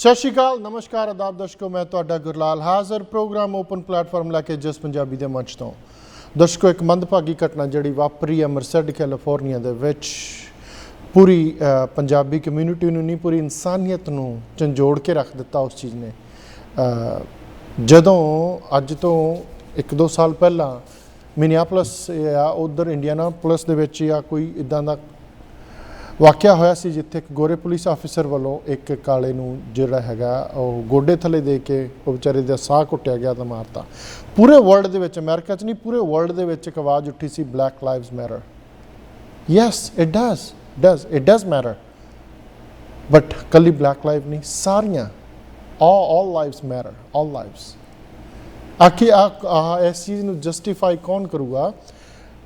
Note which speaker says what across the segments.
Speaker 1: ਸਤਿ ਸ਼੍ਰੀ ਅਕਾਲ, ਨਮਸਕਾਰ, ਆਦਾਬ ਦਰਸ਼ਕੋ। ਮੈਂ ਤੁਹਾਡਾ ਗੁਰਲਾਲ ਹਾਜ਼ਰ ਪ੍ਰੋਗਰਾਮ ਓਪਨ ਪਲੇਟਫਾਰਮ ਲੈ ਕੇ ਜਿਸ ਪੰਜਾਬੀ ਦੇ ਮੰਚ ਤੋਂ। ਦਰਸ਼ਕੋ, ਇੱਕ ਮੰਦਭਾਗੀ ਘਟਨਾ ਜਿਹੜੀ ਵਾਪਰੀ ਅੰਮ੍ਰਿਤਸਰ ਕੈਲੀਫੋਰਨੀਆ ਦੇ ਵਿੱਚ ਪੂਰੀ ਪੰਜਾਬੀ ਕਮਿਊਨਿਟੀ ਨੂੰ ਨਹੀਂ, ਪੂਰੀ ਇਨਸਾਨੀਅਤ ਨੂੰ ਝੰਜੋੜ ਕੇ ਰੱਖ ਦਿੱਤਾ ਉਸ ਚੀਜ਼ ਨੇ। ਜਦੋਂ ਅੱਜ ਤੋਂ 1-2 ਸਾਲ ਪਹਿਲਾਂ ਮਿਨੀਆਪੋਲਿਸ ਜਾਂ ਉੱਧਰ ਇੰਡੀਆਨਾਪੋਲਿਸ ਦੇ ਵਿੱਚ ਜਾਂ ਕੋਈ ਇੱਦਾਂ ਦਾ ਵਾਕਿਆ ਹੋਇਆ ਸੀ ਜਿੱਥੇ ਇੱਕ ਗੋਰੇ ਪੁਲਿਸ ਆਫਿਸਰ ਵੱਲੋਂ ਇੱਕ ਕਾਲੇ ਨੂੰ ਜਿਹੜਾ ਹੈਗਾ ਉਹ ਗੋਡੇ ਥੱਲੇ ਦੇ ਕੇ ਉਹ ਵਿਚਾਰੇ ਦਾ ਸਾਹ ਘੁੱਟਿਆ ਗਿਆ ਤਾਂ ਮਾਰਤਾ। ਪੂਰੇ ਵਰਲਡ ਦੇ ਵਿੱਚ, ਅਮਰੀਕਾ 'ਚ ਨਹੀਂ ਪੂਰੇ ਵਰਲਡ ਦੇ ਵਿੱਚ ਇੱਕ ਆਵਾਜ਼ ਉੱਠੀ ਸੀ, black lives matter. Yes, it does matter, but ਕੱਲੀ ਬਲੈਕ ਲਾਈਵ ਨਹੀਂ, ਸਾਰੀਆਂ all lives matter, all lives। ਆਖੀ ਇਸ ਚੀਜ਼ ਨੂੰ ਜਸਟੀਫਾਈ ਕੌਣ ਕਰੂਗਾ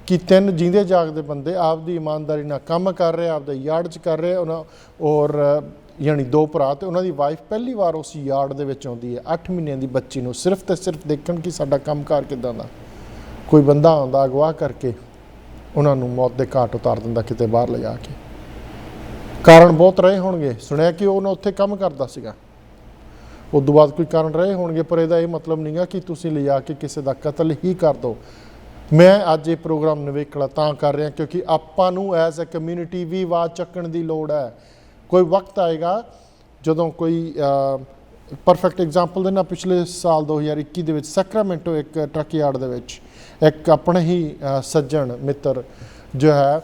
Speaker 1: ਕਿ 3 ਜੀਂਦੇ ਜਾਗਦੇ ਬੰਦੇ ਆਪਦੀ ਇਮਾਨਦਾਰੀ ਨਾਲ ਕੰਮ ਕਰ ਰਹੇ, ਆਪਦੇ ਯਾਰਡ 'ਚ ਕਰ ਰਹੇ ਉਹਨਾਂ, ਔਰ ਯਾਨੀ 2 ਭਰਾ ਅਤੇ ਉਹਨਾਂ ਦੀ ਵਾਈਫ ਪਹਿਲੀ ਵਾਰ ਉਸ ਯਾਰਡ ਦੇ ਵਿੱਚ ਆਉਂਦੀ ਹੈ 8 ਮਹੀਨਿਆਂ ਦੀ ਬੱਚੀ ਨੂੰ ਸਿਰਫ ਅਤੇ ਸਿਰਫ ਦੇਖਣ ਕਿ ਸਾਡਾ ਕੰਮ ਕਾਰ ਕਿੱਦਾਂ ਦਾ। ਕੋਈ ਬੰਦਾ ਆਉਂਦਾ ਅਗਵਾ ਕਰਕੇ ਉਹਨਾਂ ਨੂੰ ਮੌਤ ਦੇ ਘਾਟ ਉਤਾਰ ਦਿੰਦਾ ਕਿਤੇ ਬਾਹਰ ਲਿਜਾ ਕੇ। ਕਾਰਨ ਬਹੁਤ ਰਹੇ ਹੋਣਗੇ, ਸੁਣਿਆ ਕਿ ਉਹਨਾਂ ਉੱਥੇ ਕੰਮ ਕਰਦਾ ਸੀਗਾ, ਉਸ ਤੋਂ ਬਾਅਦ ਕੋਈ ਕਾਰਨ ਰਹੇ ਹੋਣਗੇ, ਪਰ ਇਹਦਾ ਇਹ ਮਤਲਬ ਨਹੀਂ ਗਾ ਕਿ ਤੁਸੀਂ ਲਿਜਾ ਕੇ ਕਿਸੇ ਦਾ ਕਤਲ ਹੀ ਕਰ ਦਿਓ। ਮੈਂ ਅੱਜ ਇਹ ਪ੍ਰੋਗਰਾਮ ਨਿਵੇਕਲਾ ਤਾਂ ਕਰ ਰਿਹਾ ਕਿਉਂਕਿ ਆਪਾਂ ਨੂੰ ਐਜ਼ ਅ ਕਮਿਊਨਿਟੀ ਵੀ ਆਵਾਜ਼ ਚੱਕਣ ਦੀ ਲੋੜ ਹੈ। ਕੋਈ ਵਕਤ ਆਏਗਾ ਜਦੋਂ ਕੋਈ ਪਰਫੈਕਟ ਐਗਜ਼ਾਮਪਲ ਦੇਣਾ, ਪਿਛਲੇ ਸਾਲ 2021 ਦੇ ਵਿੱਚ ਸੈਕਰਾਮੈਂਟੋ ਇੱਕ ਟਰੱਕ ਯਾਰਡ ਦੇ ਵਿੱਚ ਇੱਕ ਆਪਣੇ ਹੀ ਸੱਜਣ ਮਿੱਤਰ ਜੋ ਹੈ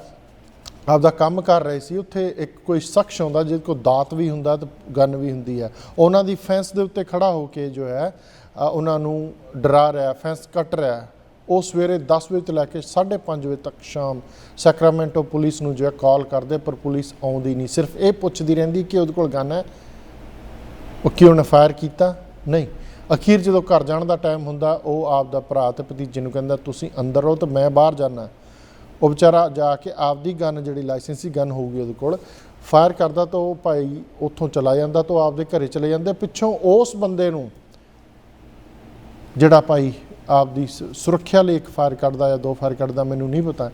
Speaker 1: ਆਪਦਾ ਕੰਮ ਕਰ ਰਹੇ ਸੀ। ਉੱਥੇ ਇੱਕ ਕੋਈ ਸ਼ਖਸ ਆਉਂਦਾ ਜਿਹਦੇ ਕੋਲ ਦਾਤ ਵੀ ਹੁੰਦਾ ਅਤੇ ਗਨ ਵੀ ਹੁੰਦੀ ਹੈ। ਉਹਨਾਂ ਦੀ ਫੈਂਸ ਦੇ ਉੱਤੇ ਖੜ੍ਹਾ ਹੋ ਕੇ ਜੋ ਹੈ ਉਹਨਾਂ ਨੂੰ ਡਰਾ ਰਿਹਾ, ਫੈਂਸ ਕੱਟ ਰਿਹਾ। ਉਹ ਸਵੇਰੇ 10 ਵਜੇ ਤੋਂ ਲੈ ਕੇ 5:30 ਵਜੇ ਤੱਕ ਸ਼ਾਮ ਸੈਕਰਾਮੈਂਟੋ ਪੁਲਿਸ ਨੂੰ ਜੋ ਹੈ ਕਾਲ ਕਰਦੇ, ਪਰ ਪੁਲਿਸ ਆਉਂਦੀ ਨਹੀਂ। ਸਿਰਫ ਇਹ ਪੁੱਛਦੀ ਰਹਿੰਦੀ ਕਿ ਉਹਦੇ ਕੋਲ ਗਨ ਹੈ, ਉਹ ਕਿਉਂ ਉਹਨੇ ਫਾਇਰ ਕੀਤਾ, ਨਹੀਂ। ਅਖੀਰ ਜਦੋਂ ਘਰ ਜਾਣ ਦਾ ਟਾਈਮ ਹੁੰਦਾ, ਉਹ ਆਪਦਾ ਭਰਾ ਅਤੇ ਭਤੀਜੇ ਨੂੰ ਕਹਿੰਦਾ ਤੁਸੀਂ ਅੰਦਰ ਰਹੋ ਅਤੇ ਮੈਂ ਬਾਹਰ ਜਾਣਾ। ਉਹ ਵਿਚਾਰਾ ਜਾ ਕੇ ਆਪਦੀ ਗਨ, ਜਿਹੜੀ ਲਾਇਸੈਂਸੀ ਗਨ ਹੋਊਗੀ ਉਹਦੇ ਕੋਲ, ਫਾਇਰ ਕਰਦਾ ਤਾਂ ਉਹ ਭਾਈ ਉੱਥੋਂ ਚਲਾ ਜਾਂਦਾ ਤਾਂ ਉਹ ਆਪਦੇ ਘਰੇ ਚਲੇ ਜਾਂਦੇ। ਪਿੱਛੋਂ ਉਸ ਬੰਦੇ ਨੂੰ ਜਿਹੜਾ ਭਾਈ ਆਪਦੀ ਸੁਰੱਖਿਆ ਲਈ ਇੱਕ ਫਾਇਰ ਕੱਢਦਾ ਜਾਂ 2 ਫਾਇਰ ਕੱਢਦਾ, ਮੈਨੂੰ ਨਹੀਂ ਪਤਾ,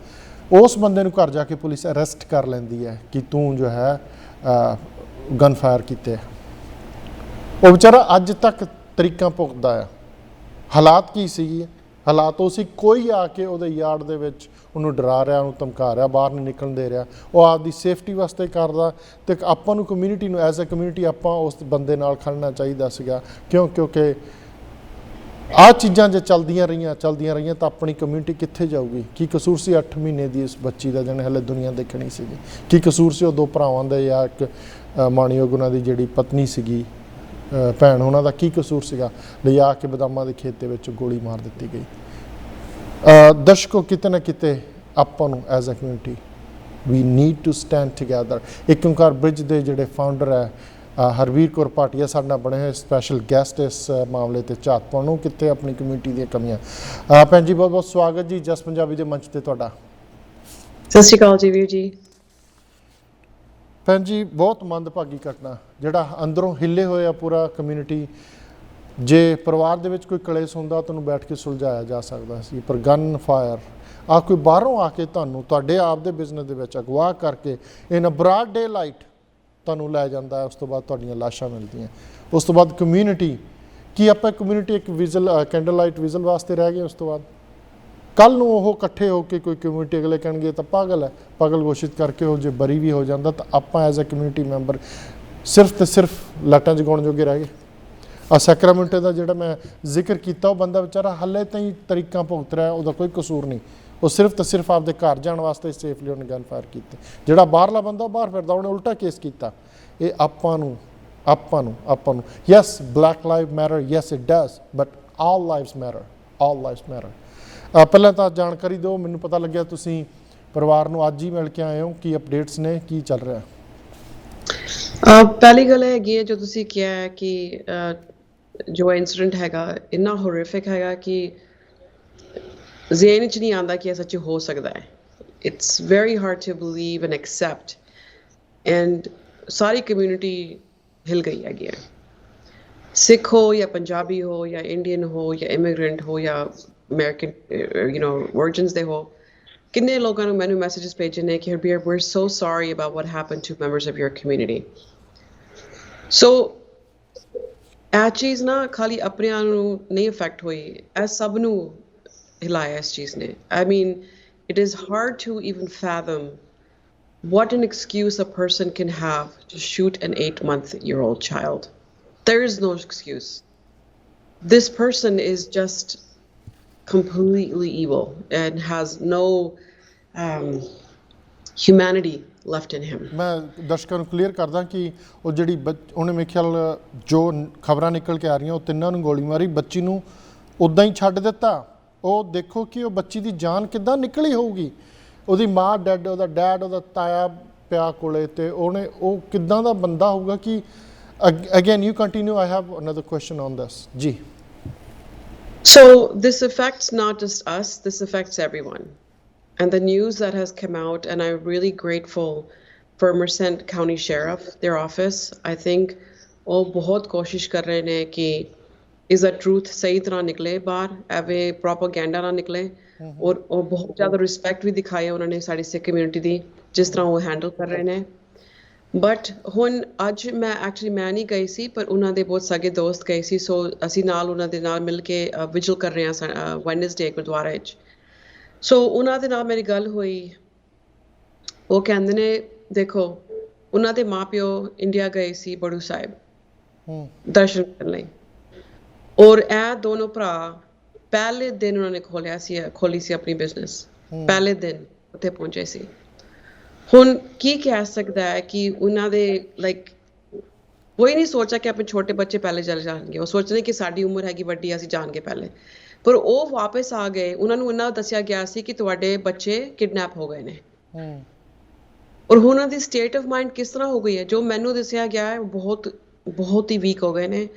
Speaker 1: ਉਸ ਬੰਦੇ ਨੂੰ ਘਰ ਜਾ ਕੇ ਪੁਲਿਸ ਅਰੈਸਟ ਕਰ ਲੈਂਦੀ ਹੈ ਕਿ ਤੂੰ ਜੋ ਹੈ ਗਨ ਫਾਇਰ ਕੀਤੇ। ਉਹ ਵਿਚਾਰਾ ਅੱਜ ਤੱਕ ਤਰੀਕਾਂ ਭੁਗਤਦਾ ਹੈ। ਹਾਲਾਤ ਕੀ ਸੀ? ਹਾਲਾਤ ਉਹ ਸੀ, ਕੋਈ ਆ ਕੇ ਉਹਦੇ ਯਾਰਡ ਦੇ ਵਿੱਚ ਉਹਨੂੰ ਡਰਾ ਰਿਹਾ, ਉਹਨੂੰ ਧਮਕਾ ਰਿਹਾ, ਬਾਹਰ ਨਹੀਂ ਨਿਕਲਣ ਦੇ ਰਿਹਾ। ਉਹ ਆਪਦੀ ਸੇਫਟੀ ਵਾਸਤੇ ਕਰਦਾ ਅਤੇ ਆਪਾਂ ਨੂੰ ਕਮਿਊਨਿਟੀ ਨੂੰ ਐਜ਼ ਅ ਕਮਿਊਨਿਟੀ ਆਪਾਂ ਉਸ ਬੰਦੇ ਨਾਲ ਖੜਨਾ ਚਾਹੀਦਾ ਸੀਗਾ। ਕਿਉਂਕਿ ਆਹ ਚੀਜ਼ਾਂ ਜੇ ਚੱਲਦੀਆਂ ਰਹੀਆਂ ਤਾਂ ਆਪਣੀ ਕਮਿਊਨਿਟੀ ਕਿੱਥੇ ਜਾਊਗੀ? ਕੀ ਕਸੂਰ ਸੀ 8 ਮਹੀਨੇ ਦੀ ਇਸ ਬੱਚੀ ਦਾ ਜਿਹਨੇ ਹਲੇ ਦੁਨੀਆ ਦੇਖਣੀ ਸੀਗੀ? ਕੀ ਕਸੂਰ ਸੀ ਉਹ 2 ਭਰਾਵਾਂ ਦਾ ਜਾਂ ਇੱਕ ਮਾਣਯੋਗ ਉਹਨਾਂ ਦੀ ਜਿਹੜੀ ਪਤਨੀ ਸੀਗੀ, ਭੈਣ, ਉਹਨਾਂ ਦਾ ਕੀ ਕਸੂਰ ਸੀਗਾ? ਲਿਜਾ ਕੇ ਬਦਾਮਾਂ ਦੇ ਖੇਤ ਦੇ ਵਿੱਚ ਗੋਲੀ ਮਾਰ ਦਿੱਤੀ ਗਈ। ਦਰਸ਼ਕੋ, ਕਿਤੇ ਨਾ ਕਿਤੇ ਆਪਾਂ ਨੂੰ ਐਜ਼ ਅ ਕਮਿਊਨਿਟੀ ਵੀ need to stand together. Ik Onkar bridge ਦੇ ਜਿਹੜੇ ਫਾਊਂਡਰ ਹੈ ਹਰਬੀਰ ਕੌਰ ਭਾਟੀਆ ਸਾਡੇ ਨਾਲ ਬਣੇ ਹੋਏ ਸਪੈਸ਼ਲ ਗੈਸਟ ਇਸ ਮਾਮਲੇ 'ਤੇ ਝਾਤ ਪਾਉਣ ਨੂੰ, ਕਿੱਥੇ ਆਪਣੀ ਕਮਿਊਨਿਟੀ ਦੀਆਂ ਕਮੀਆਂ। ਭੈਣ ਜੀ, ਬਹੁਤ ਬਹੁਤ ਸਵਾਗਤ ਜੀ ਜਸ ਪੰਜਾਬੀ ਦੇ ਮੰਚ 'ਤੇ ਤੁਹਾਡਾ।
Speaker 2: ਸਤਿ ਸ਼੍ਰੀ ਅਕਾਲ ਜੀ ਵੀਰ ਜੀ।
Speaker 1: ਭੈਣ ਜੀ, ਬਹੁਤ ਮੰਦਭਾਗੀ ਘਟਨਾ, ਜਿਹੜਾ ਅੰਦਰੋਂ ਹਿੱਲੇ ਹੋਏ ਆ ਪੂਰਾ ਕਮਿਊਨਿਟੀ। ਜੇ ਪਰਿਵਾਰ ਦੇ ਵਿੱਚ ਕੋਈ ਕਲੇਸ਼ ਹੁੰਦਾ ਤਾਂ ਉਹਨੂੰ ਬੈਠ ਕੇ ਸੁਲਝਾਇਆ ਜਾ ਸਕਦਾ ਸੀ, ਪਰ ਗਨ ਫਾਇਰ ਕੋਈ ਬਾਹਰੋਂ ਆ ਕੇ ਤੁਹਾਨੂੰ ਤੁਹਾਡੇ ਆਪ ਦੇ ਬਿਜ਼ਨਸ ਦੇ ਵਿੱਚ ਅਗਵਾ ਕਰਕੇ ਇਨ ਬਰਾਡ ਡੇ ਲਾਈਟ ਤੁਹਾਨੂੰ ਲੈ ਜਾਂਦਾ। ਉਸ ਤੋਂ ਬਾਅਦ ਤੁਹਾਡੀਆਂ ਲਾਸ਼ਾਂ ਮਿਲਦੀਆਂ। ਉਸ ਤੋਂ ਬਾਅਦ ਕਮਿਊਨਿਟੀ ਕੀ ਆਪਾਂ ਕਮਿਊਨਿਟੀ ਇੱਕ ਵਿਜ਼ਲ ਕੈਂਡਲ ਲਾਈਟ ਵਿਜ਼ਲ ਵਾਸਤੇ ਰਹਿ ਗਏ। ਉਸ ਤੋਂ ਬਾਅਦ ਕੱਲ੍ਹ ਨੂੰ ਉਹ ਇਕੱਠੇ ਹੋ ਕੇ ਕੋਈ ਕਮਿਊਨਿਟੀ ਅਗਲੇ ਕਹਿਣਗੇ ਤਾਂ ਪਾਗਲ ਹੈ, ਪਾਗਲ ਘੋਸ਼ਿਤ ਕਰਕੇ ਉਹ ਜੇ ਬਰੀ ਵੀ ਹੋ ਜਾਂਦਾ ਤਾਂ ਆਪਾਂ ਐਜ਼ ਅ ਕਮਿਊਨਿਟੀ ਮੈਂਬਰ ਸਿਰਫ ਅਤੇ ਸਿਰਫ ਲਾਟਾਂ ਜਗਾਉਣ ਜੋਗੇ ਰਹਿ ਗਏ। ਸੈਕਰਾਮੈਂਟੋ ਦਾ ਜਿਹੜਾ ਮੈਂ ਜ਼ਿਕਰ ਕੀਤਾ, ਉਹ ਬੰਦਾ ਵਿਚਾਰਾ ਹਾਲੇ ਤਾਈਂ ਤਰੀਕਾਂ ਭੁਗਤ ਰਿਹਾ, ਉਹਦਾ ਕੋਈ ਕਸੂਰ ਨਹੀਂ। ਉਹ ਸਿਰਫ ਅਤੇ ਸਿਰਫ ਆਪਦੇ ਘਰ ਜਾਣ ਵਾਸਤੇ ਸੇਫਲੀ ਉਹਨੇ ਗਨ ਫਾਇਰ ਕੀਤੇ। ਜਿਹੜਾ ਬਾਹਰਲਾ ਬੰਦਾ ਉਹ ਬਾਹਰ ਫਿਰਦਾ, ਉਹਨੇ ਉਲਟਾ ਕੇਸ ਕੀਤਾ। ਇਹ ਆਪਾਂ ਨੂੰ yes, black live matter, yes it does, but all lives matter. ਪਹਿਲਾਂ ਤਾਂ ਜਾਣਕਾਰੀ ਦਿਓ, ਮੈਨੂੰ ਪਤਾ ਲੱਗਿਆ ਤੁਸੀਂ ਪਰਿਵਾਰ ਨੂੰ ਅੱਜ ਹੀ ਮਿਲ ਕੇ ਆਏ ਹੋ, ਕੀ ਅਪਡੇਟਸ ਨੇ, ਕੀ ਚੱਲ ਰਿਹਾ?
Speaker 2: ਪਹਿਲੀ ਗੱਲ ਹੈਗੀ ਹੈ ਜੋ ਤੁਸੀਂ ਕਿਹਾ ਹੈ ਕਿ ਜੋ ਇਨਸੀਡੈਂਟ ਹੈਗਾ ਇੰਨਾ ਹੋਰੀਫਿਕ ਹੈਗਾ ਕਿ ਜ਼ਹਿਨ 'ਚ ਨਹੀਂ ਆਉਂਦਾ ਕਿ ਇਹ ਸੱਚ ਹੋ ਸਕਦਾ ਹੈ। It's very hard to believe and accept, and ਸਾਰੀ ਕਮਿਊਨਿਟੀ ਹਿਲ ਗਈ ਹੈਗੀ ਹੈ। ਸਿੱਖ ਹੋ ਜਾਂ ਪੰਜਾਬੀ ਹੋ ਜਾਂ ਇੰਡੀਅਨ ਹੋ ਜਾਂ ਇਮੀਗ੍ਰੈਂਟ ਹੋ ਜਾਂ ਅਮਰੀਕਨ ਵਰਜਨਸ ਦੇ ਹੋ, ਕਿੰਨੇ ਲੋਕਾਂ ਨੂੰ ਮੈਨੂੰ ਮੈਸੇजेस ਭੇਜੇ ਨੇ ਕਿ Harbir, we're so sorry about what happened to members of your community. So ਇਹ ਚੀਜ਼ ਨਾ ਖਾਲੀ ਆਪਣਿਆਂ ਨੂੰ ਨਹੀਂ ਅਫੈਕਟ ਹੋਈ, ਇਹ ਸਭ ਨੂੰ ਹਿਲਾਇਆ ਇਸ ਚੀਜ਼ ਨੇ। I mean, it is hard to even fathom what an excuse a person can have to shoot an 8-month-old child. There is no excuse. This person is just completely evil and has no humanity left in him.
Speaker 1: ਮੈਂ ਦਰਸ਼ਕਾਂ ਨੂੰ clear ਕਰਦਾ ਕਿ ਉਹ ਜਿਹੜੀ ਉਹਨੇ ਮੇਰੇ ਖਿਆਲ ਜੋ ਖਬਰਾਂ ਨਿਕਲ ਕੇ ਆ ਰਹੀਆਂ ਉਹ ਤਿੰਨਾਂ ਨੂੰ ਗੋਲੀ ਮਾਰੀ, ਬੱਚੀ ਨੂੰ ਉੱਦਾਂ ਹੀ ਛੱਡ ਦਿੱਤਾ। ਉਹ ਦੇਖੋ ਕਿ ਉਹ ਬੱਚੀ ਦੀ ਜਾਨ ਕਿੱਦਾਂ ਨਿਕਲੀ ਹੋਊਗੀ। ਉਹਦੀ ਮਾਂ ਡੈਡ, ਉਹਦਾ ਡੈਡ, ਉਹਦਾ ਤਾਇਆ ਪਿਆ ਕੋਲੇ, ਤੇ ਉਹਨੇ ਉਹ ਕਿੱਦਾਂ ਦਾ ਬੰਦਾ ਹੋਊਗਾ ਕਿ again you continue. I have another question on this ਜੀ।
Speaker 2: So this affects not just us, this affects everyone. And the news that has come out, and I'm really grateful for Merced County Sheriff, their office. I think ਉਹ ਬਹੁਤ ਕੋਸ਼ਿਸ਼ ਕਰ ਰਹੇ ਨੇ ਕਿ is the truth ਸਹੀ ਤਰ੍ਹਾਂ ਨਿਕਲੇ ਬਾਹਰ, ਐਵੇਂ ਪ੍ਰੋਪਾਗੈਂਡਾ ਨਾ ਨਿਕਲੇ। ਔਰ ਉਹ ਬਹੁਤ ਜ਼ਿਆਦਾ ਰਿਸਪੈਕਟ ਵੀ ਦਿਖਾਈ ਉਹਨਾਂ ਨੇ ਸਾਡੀ ਸਿੱਖ ਕਮਿਊਨਿਟੀ ਦੀ, ਜਿਸ ਤਰ੍ਹਾਂ ਉਹ ਹੈਂਡਲ ਕਰ ਰਹੇ ਨੇ। ਬਟ ਹੁਣ ਅੱਜ ਮੈਂ ਨਹੀਂ ਗਈ ਸੀ, ਪਰ ਉਹਨਾਂ ਦੇ ਬਹੁਤ ਸਗੇ ਦੋਸਤ ਗਏ ਸੀ, ਸੋ ਅਸੀਂ ਨਾਲ ਉਹਨਾਂ ਦੇ ਨਾਲ ਮਿਲ ਕੇ ਵਿਜਲ ਕਰ ਰਹੇ ਹਾਂ ਵੈਡਨਸਡੇ ਗੁਰਦੁਆਰਾ ਵਿੱਚ। ਸੋ ਉਹਨਾਂ ਦੇ ਨਾਲ ਮੇਰੀ ਗੱਲ ਹੋਈ। ਉਹ ਕਹਿੰਦੇ ਨੇ ਦੇਖੋ ਉਹਨਾਂ ਦੇ ਮਾਂ ਪਿਓ ਇੰਡੀਆ ਗਏ ਸੀ ਬੜੂ ਸਾਹਿਬ ਦਰਸ਼ਨ ਕਰਨ ਲਈ, ਔਰ ਇਹ ਦੋਨੋਂ ਭਰਾ ਪਹਿਲੇ ਦਿਨ ਉਹਨਾਂ ਨੇ ਖੋਲੀ ਸੀ ਆਪਣੀ ਬਿਜ਼ਨਸ, ਪਹਿਲੇ ਦਿਨ ਉੱਥੇ ਪਹੁੰਚੇ ਸੀ। ਹੁਣ ਕੀ ਕਹਿ ਸਕਦਾ ਹੈ ਕਿ ਉਹਨਾਂ ਦੇ ਲਾਈਕ ਕੋਈ ਨਹੀਂ ਸੋਚਿਆ ਕਿ ਆਪਣੇ ਛੋਟੇ ਬੱਚੇ ਪਹਿਲੇ ਚਲੇ ਜਾਣਗੇ। ਉਹ ਸੋਚਦੇ ਕਿ ਸਾਡੀ ਉਮਰ ਹੈਗੀ ਵੱਡੀ, ਅਸੀਂ ਜਾਣਗੇ ਪਹਿਲੇ, ਪਰ ਉਹ ਵਾਪਸ ਆ ਗਏ। ਉਹਨਾਂ ਨੂੰ ਇੰਨਾ ਦੱਸਿਆ ਗਿਆ ਸੀ ਕਿ ਤੁਹਾਡੇ ਬੱਚੇ ਕਿਡਨੈਪ ਹੋ ਗਏ ਨੇ। ਔਰ ਹੁਣ ਉਹਨਾਂ ਦੀ ਸਟੇਟ ਆਫ ਮਾਈਂਡ ਕਿਸ ਤਰ੍ਹਾਂ ਹੋ ਗਈ ਹੈ, ਜੋ ਮੈਨੂੰ ਦੱਸਿਆ ਗਿਆ ਹੈ, ਬਹੁਤ ਹੀ ਵੀਕ ਹੋ ਗਏ ਨੇ।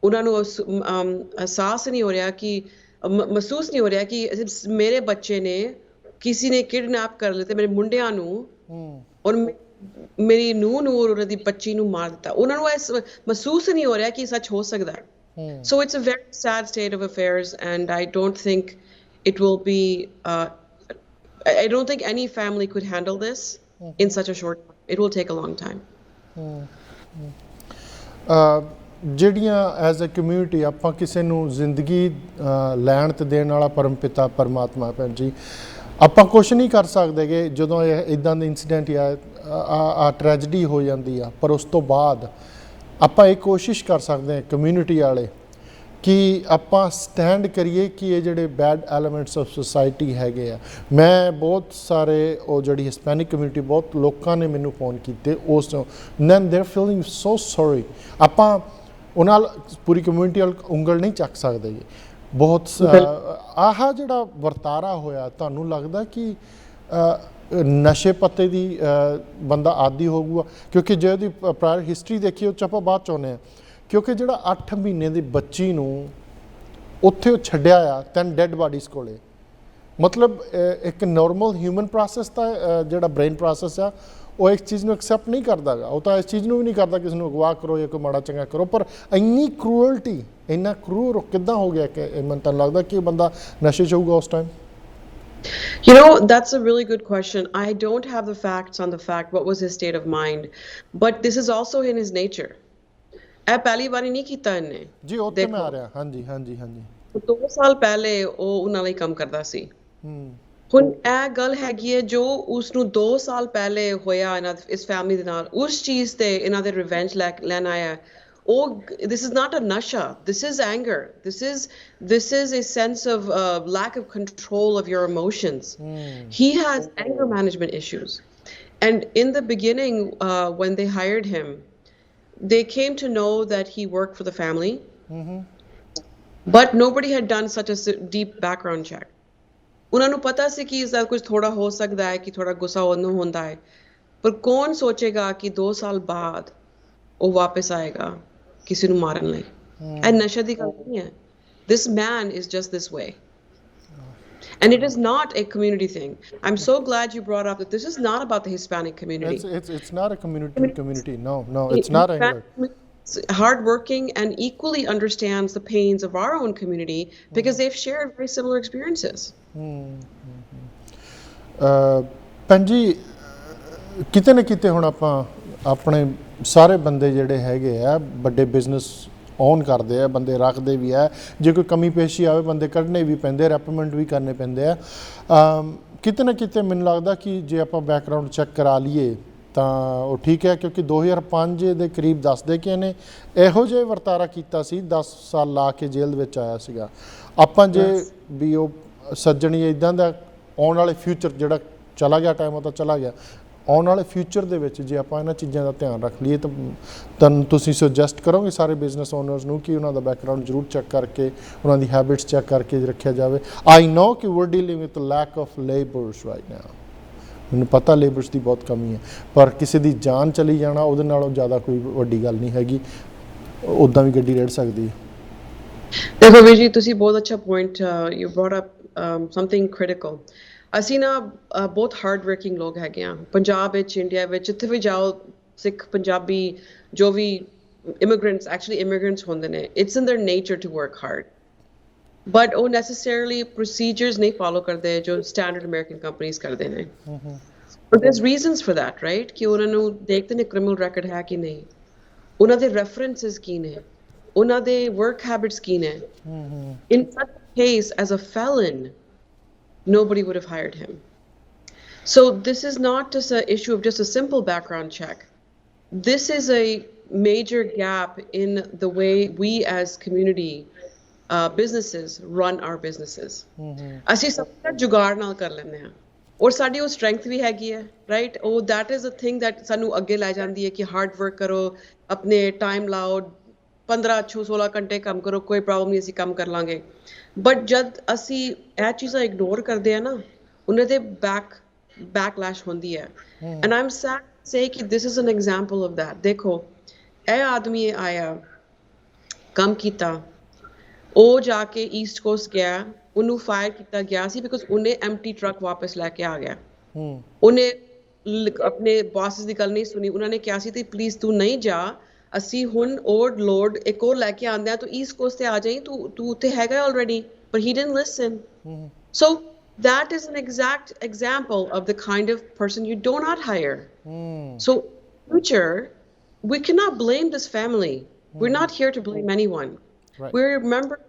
Speaker 2: ਉਹਨਾਂ ਨੂੰ ਅਹਿਸਾਸ ਨਹੀਂ ਹੋ ਰਿਹਾ ਕਿ ਮਹਿਸੂਸ ਨਹੀਂ ਹੋ ਰਿਹਾ ਕਿ ਮੇਰੇ ਬੱਚੇ ਨੇ ਕਿਸੇ ਨੇ ਕਿਡਨੈਪ ਕਰ ਲਿੱਤੇ, ਮੇਰੇ ਮੁੰਡਿਆਂ ਨੂੰ, ਔਰ ਮੇਰੀ ਨੂੰਹ ਨੂੰ ਔਰ ਉਹਨਾਂ ਦੀ ਬੱਚੀ ਨੂੰ ਮਾਰ ਦਿੱਤਾ। ਉਹਨਾਂ ਨੂੰ ਇਹ ਮਹਿਸੂਸ ਨਹੀਂ ਹੋ ਰਿਹਾ ਕਿ ਸੱਚ ਹੋ ਸਕਦਾ ਹੈ। So it's a very sad state of affairs, and I don't think it will be I don't think any family could handle this in such a short time. It will take a long time.
Speaker 1: ਜਿਹੜੀਆਂ as a community ਆਪਾਂ ਕਿਸੇ ਨੂੰ ਜ਼ਿੰਦਗੀ ਲੈਣ ਤੇ ਦੇਣ ਵਾਲਾ ਪਰਮਪਿਤਾ ਪਰਮਾਤਮਾ ਭੈਣ ਜੀ, ਆਪਾਂ ਕੁਛ ਨਹੀਂ ਕਰ ਸਕਦੇ ਕਿ ਜਦੋਂ ਇੱਦਾਂ ਦੇ ਇੰਸੀਡੈਂਟ ਜਾਂ ਟ੍ਰੈਜਡੀ ਹੋ ਜਾਂਦੀ ਆ, ਪਰ ਉਸ ਤੋਂ ਬਾਅਦ ਆਪਾਂ ਇਹ ਕੋਸ਼ਿਸ਼ ਕਰ ਸਕਦੇ ਹਾਂ ਕਮਿਊਨਿਟੀ ਵਾਲੇ ਕਿ ਆਪਾਂ ਸਟੈਂਡ ਕਰੀਏ ਕਿ ਇਹ ਜਿਹੜੇ ਬੈਡ ਐਲੀਮੈਂਟਸ ਆਫ ਸੁਸਾਇਟੀ ਹੈਗੇ ਆ। ਮੈਂ ਬਹੁਤ ਸਾਰੇ ਉਹ ਜਿਹੜੀ ਹਿਸਪੈਨਿਕ ਕਮਿਊਨਿਟੀ ਬਹੁਤ ਲੋਕਾਂ ਨੇ ਮੈਨੂੰ ਫੋਨ ਕੀਤੇ, ਉਸ ਦੈਨ ਦੇਰ ਫੀਲਿੰਗ ਸੋ ਸੌਰੀ। ਆਪਾਂ ਉਹਨਾਂ ਨਾਲ ਪੂਰੀ ਕਮਿਊਨਿਟੀ ਵੱਲ ਉਂਗਲ ਨਹੀਂ ਚੱਕ ਸਕਦੇ ਜੀ। ਬਹੁਤ ਆਹ ਜਿਹੜਾ ਵਰਤਾਰਾ ਹੋਇਆ, ਤੁਹਾਨੂੰ ਲੱਗਦਾ ਕਿ ਨਸ਼ੇ ਪੱਤੇ ਦੀ ਬੰਦਾ ਆਦੀ ਹੋਊਗਾ? ਕਿਉਂਕਿ ਜੇ ਉਹਦੀ ਪ੍ਰਾਇਰ ਹਿਸਟਰੀ ਦੇਖੀ ਉਹ 'ਚ ਆਪਾਂ ਬਾਅਦ 'ਚ ਆਉਂਦੇ ਹਾਂ। ਕਿਉਂਕਿ ਜਿਹੜਾ 8 ਮਹੀਨੇ ਦੀ ਬੱਚੀ ਨੂੰ ਉੱਥੇ ਉਹ ਛੱਡਿਆ ਆ 10 ਡੈਡ ਬਾਡੀਜ਼ ਕੋਲੇ, ਮਤਲਬ ਇੱਕ ਨੋਰਮਲ ਹਿਊਮਨ ਪ੍ਰੋਸੈਸ ਦਾ ਜਿਹੜਾ ਬ੍ਰੇਨ ਪ੍ਰੋਸੈਸ ਆ ਉਹ ਇਸ ਚੀਜ਼ ਨੂੰ ਐਕਸੈਪਟ ਨਹੀਂ ਕਰਦਾ ਗਾ। ਉਹ ਤਾਂ ਇਸ ਚੀਜ਼ ਨੂੰ ਵੀ ਨਹੀਂ ਕਰਦਾ ਕਿਸੇ ਨੂੰ ਅਗਵਾ ਕਰੋ ਜਾਂ ਕੋਈ ਮਾੜਾ ਚੰਗਾ ਕਰੋ, ਪਰ ਇੰਨੀ ਕਰੂਅਲਟੀ, ਇੰਨਾ ਕਰੂਰ ਕਿੱਦਾਂ ਹੋ ਗਿਆ ਕਿ ਮੈਨੂੰ ਤਾਂ ਲੱਗਦਾ ਕਿ ਬੰਦਾ ਨਸ਼ੇ 'ਚ ਹੋਊਗਾ ਉਸ time.
Speaker 2: You know, that's a really good question. I don't have the facts on the fact what was his state of mind, but this is also in his nature. ਇਹ ਪਹਿਲੀ ਵਾਰੀ ਨਹੀਂ ਕੀਤਾ ਇਹਨੇ
Speaker 1: ਜੀ, ਉੱਥੇ ਮੈਂ ਆ ਰਿਹਾ। ਹਾਂਜੀ ਹਾਂਜੀ ਹਾਂਜੀ
Speaker 2: 2 ਸਾਲ ਪਹਿਲੇ ਉਹ ਉਹਨਾਂ ਲਈ ਕੰਮ ਕਰਦਾ ਸੀ। ਹੁਣ ਇਹ ਗੱਲ ਹੈਗੀ ਹੈ ਜੋ ਉਸਨੂੰ 2 ਸਾਲ ਪਹਿਲੇ ਹੋਇਆ ਇਸ ਫੈਮਿਲੀ ਦੇ ਨਾਲ, ਉਸ ਚੀਜ਼ ਤੇ ਇਹਨਾਂ ਦੇ ਰਿਵੈਂਜ ਲੈਣ ਆਇਆ। This is not a nasha, this is anger, this is a sense of lack of control of your emotions. He has anger management issues, and in the beginning when they hired him, they came to know that he worked for the family, but nobody had done such a deep background check. ਉਹਨਾਂ ਨੂੰ ਪਤਾ ਸੀ ਕਿ ਇਸਦਾ ਕੁਝ ਥੋੜਾ ਹੋ ਸਕਦਾ ਹੈ, ਕਿ ਥੋੜਾ ਗੁੱਸਾ ਉਹਨੂੰ ਹੁੰਦਾ ਹੈ, ਪਰ ਕੌਣ ਸੋਚੇਗਾ ਕਿ 2 ਸਾਲ ਬਾਅਦ ਉਹ ਵਾਪਸ ਆਏਗਾ ਕਿਸੇ ਨੂੰ ਮਾਰਨ ਲਈ। ਇਹ ਨਸ਼ੇ ਦੀ ਗੱਲ ਨਹੀਂ ਹੈ। This man is just this way. And it is not a community thing. I'm so glad you brought up that this is not about the Hispanic community.
Speaker 1: It's not a community. No, it's not anger.
Speaker 2: Hardworking and equally understands the pains of our own community because they've shared very similar experiences.
Speaker 1: ਪੰਜੀ ਕਿਤੇ ਨਾ ਕਿਤੇ ਹੁਣ ਆਪਾਂ ਆਪਣੇ ਸਾਰੇ ਬੰਦੇ ਜਿਹੜੇ ਹੈਗੇ ਆ ਵੱਡੇ ਬਿਜ਼ਨਸ ਔਨ ਕਰਦੇ ਆ, ਬੰਦੇ ਰੱਖਦੇ ਵੀ ਹੈ, ਜੇ ਕੋਈ ਕਮੀ ਪੇਸ਼ੀ ਆਵੇ ਬੰਦੇ ਕੱਢਣੇ ਵੀ ਪੈਂਦੇ, ਰੈਪਰਮੈਂਟ ਵੀ ਕਰਨੇ ਪੈਂਦੇ ਆ। ਕਿਤੇ ਨਾ ਕਿਤੇ ਮੈਨੂੰ ਲੱਗਦਾ ਕਿ ਜੇ ਆਪਾਂ ਬੈਕਗਰਾਊਂਡ ਚੈੱਕ ਕਰਾ ਲਈਏ ਤਾਂ ਉਹ ਠੀਕ ਹੈ, ਕਿਉਂਕਿ 2005 ਦੇ ਕਰੀਬ ਦੱਸਦੇ ਕਿ ਇਹਨੇ ਇਹੋ ਜਿਹੇ ਵਰਤਾਰਾ ਕੀਤਾ ਸੀ, 10 ਸਾਲ ਲਾ ਕੇ ਜੇਲ੍ਹ ਵਿੱਚ ਆਇਆ ਸੀਗਾ। ਆਪਾਂ ਜੇ ਵੀ ਉਹ ਸੱਜਣੀ ਇੱਦਾਂ ਦਾ ਆਉਣ ਵਾਲੇ ਫਿਊਚਰ ਜਿਹੜਾ ਚਲਾ ਗਿਆ ਟਾਈਮ, ਉਹ ਤਾਂ ਚਲਾ ਗਿਆ, ਆਉਣ ਵਾਲੇ ਫਿਊਚਰ ਦੇ ਵਿੱਚ ਜੇ ਆਪਾਂ ਇਹਨਾਂ ਚੀਜ਼ਾਂ ਦਾ ਧਿਆਨ ਰੱਖ ਲਈਏ ਤਾਂ ਤੁਸੀਂ ਸੁਜੈਸਟ ਕਰੋਗੇ ਸਾਰੇ ਬਿਜ਼ਨਸ ਓਨਰਸ ਨੂੰ ਕਿ ਉਹਨਾਂ ਦਾ ਬੈਕਗਰਾਊਂਡ ਜ਼ਰੂਰ ਚੈੱਕ ਕਰਕੇ, ਉਹਨਾਂ ਦੀ ਹੈਬਿਟਸ ਚੈੱਕ ਕਰਕੇ ਰੱਖਿਆ ਜਾਵੇ। ਆਈ ਨੋ ਕਿ we're dealing with lack of labours right now, ਮੈਨੂੰ ਪਤਾ ਲੇਬਰਸ ਦੀ ਬਹੁਤ ਕਮੀ ਹੈ, ਪਰ ਕਿਸੇ ਦੀ ਜਾਨ ਚਲੀ ਜਾਣਾ ਉਹਦੇ ਨਾਲੋਂ ਜ਼ਿਆਦਾ ਕੋਈ ਵੱਡੀ ਗੱਲ ਨਹੀਂ ਹੈਗੀ, ਉੱਦਾਂ ਵੀ ਗੱਡੀ ਰੇੜ ਸਕਦੀ ਹੈ।
Speaker 2: ਦੇਖੋ ਵੀਰ ਜੀ, ਤੁਸੀਂ ਬਹੁਤ ਅੱਛਾ point you brought up something critical. ਅਸੀਂ ਨਾ ਬਹੁਤ ਹਾਰਡ ਵਰਕਿੰਗ ਲੋਕ ਹੈਗੇ ਆ, ਪੰਜਾਬ ਵਿੱਚ, ਇੰਡੀਆ ਵਿੱਚ, ਜਿੱਥੇ ਵੀ ਜਾਓ, ਸਿੱਖ, ਪੰਜਾਬੀ, ਜੋ ਵੀ ਇਮੀਗ੍ਰੈਂਟਸ, ਐਕਚੁਅਲੀ ਇਮੀਗ੍ਰੈਂਟਸ ਹੁੰਦੇ ਨੇ, it's in their nature to work hard, but ਉਹ ਨੈਸੈਸਰੀਲੀ ਪ੍ਰੋਸੀਜਰਸ ਨਹੀਂ ਫੋਲੋ ਕਰਦੇ ਜੋ ਸਟੈਂਡਰਡ ਅਮਰੀਕਨ ਕੰਪਨੀਜ਼ ਕਰਦੇ ਨੇ। But there is reasons for that, right, ਕਿ ਉਹਨਾਂ ਨੂੰ ਦੇਖਦੇ ਨੇ ਕ੍ਰਿਮੀਨਲ ਰੈਕੋਰਡ ਹੈ ਕਿ ਨਹੀਂ, ਉਹਨਾਂ ਦੇ ਰੈਫਰੈਂਸਸ ਕੀ ਨੇ, ਉਹਨਾਂ ਦੇ ਵਰਕ ਹੈਬਿਟਸ ਕੀ ਨੇ। In such case as a felon, nobody would have hired him. So this is not just an issue of just a simple background check. This is a major gap in the way we as community businesses run our businesses. ਅਸੀਂ ਸਭ ਕੁਝ ਜੁਗਾੜ ਨਾਲ ਕਰ ਲੈਂਦੇ ਹਾਂ, ਔਰ ਸਾਡੀ ਉਹ ਸਟਰੈਂਥ ਵੀ ਹੈਗੀ ਹੈ, ਰਾਈਟ। ਉਹ that is a thing that ਸਾਨੂੰ ਅੱਗੇ ਲੈ ਜਾਂਦੀ ਹੈ ਕਿ ਹਾਰਡ ਵਰਕ ਕਰੋ, ਆਪਣੇ ਟਾਈਮ ਲਾਓ, 15-16 ਘੰਟੇ ਕੰਮ ਕਰੋ, ਕੋਈ ਪ੍ਰੋਬਲਮ ਨਹੀਂ, ਅਸੀਂ ਕੰਮ ਕਰ ਲਾਂਗੇ। ਬਟ ਜਦ ਅਸੀਂ ਇਹ ਚੀਜ਼ਾਂ ਇਗਨੋਰ ਕਰਦੇ ਆ ਨਾ, ਉਹਨਾਂ ਦੇ backlash ਹੁੰਦੀ ਹੈ। And I am sad to say ਕਿ this is an example of that. ਦੇਖੋ, ਇਹ ਆਦਮੀ ਆਇਆ, ਕੰਮ ਕੀਤਾ, ਉਹ ਜਾ ਕੇ ਈਸਟ ਕੋਸਟ ਗਿਆ, ਉਹਨੂੰ ਫਾਇਰ ਕੀਤਾ ਗਿਆ ਸੀ ਬਿਕੋਜ਼ ਉਹਨੇ ਐਮਟੀ ਟਰੱਕ ਵਾਪਸ ਲੈ ਕੇ ਆ ਗਿਆ। ਉਹਨੇ ਆਪਣੇ ਬੌਸਸ ਦੀ ਗੱਲ ਨਹੀਂ ਸੁਣੀ, ਉਹਨਾਂ ਨੇ ਕਿਹਾ ਸੀ ਤੇ ਪਲੀਜ਼ ਤੂੰ ਨਹੀਂ ਜਾ, ਅਸੀਂ ਹੁਣ ਉਹ ਲੋਡ ਇੱਕ ਹੋਰ ਲੈ ਕੇ ਆਉਂਦੇ ਆ, ਤੂੰ ਈਸਟ ਕੋਸਟ ਤੇ ਆ ਜਾਈਂ, ਤੂੰ ਉੱਥੇ ਹੈਗਾ ਆਲਰੇਡੀ। ਪਰ ਹੀ didn't ਲਿਸਨ। So that is an exact example of the kind of person you do not hire. So future, we cannot blame this family. We're not here to blame anyone. Right.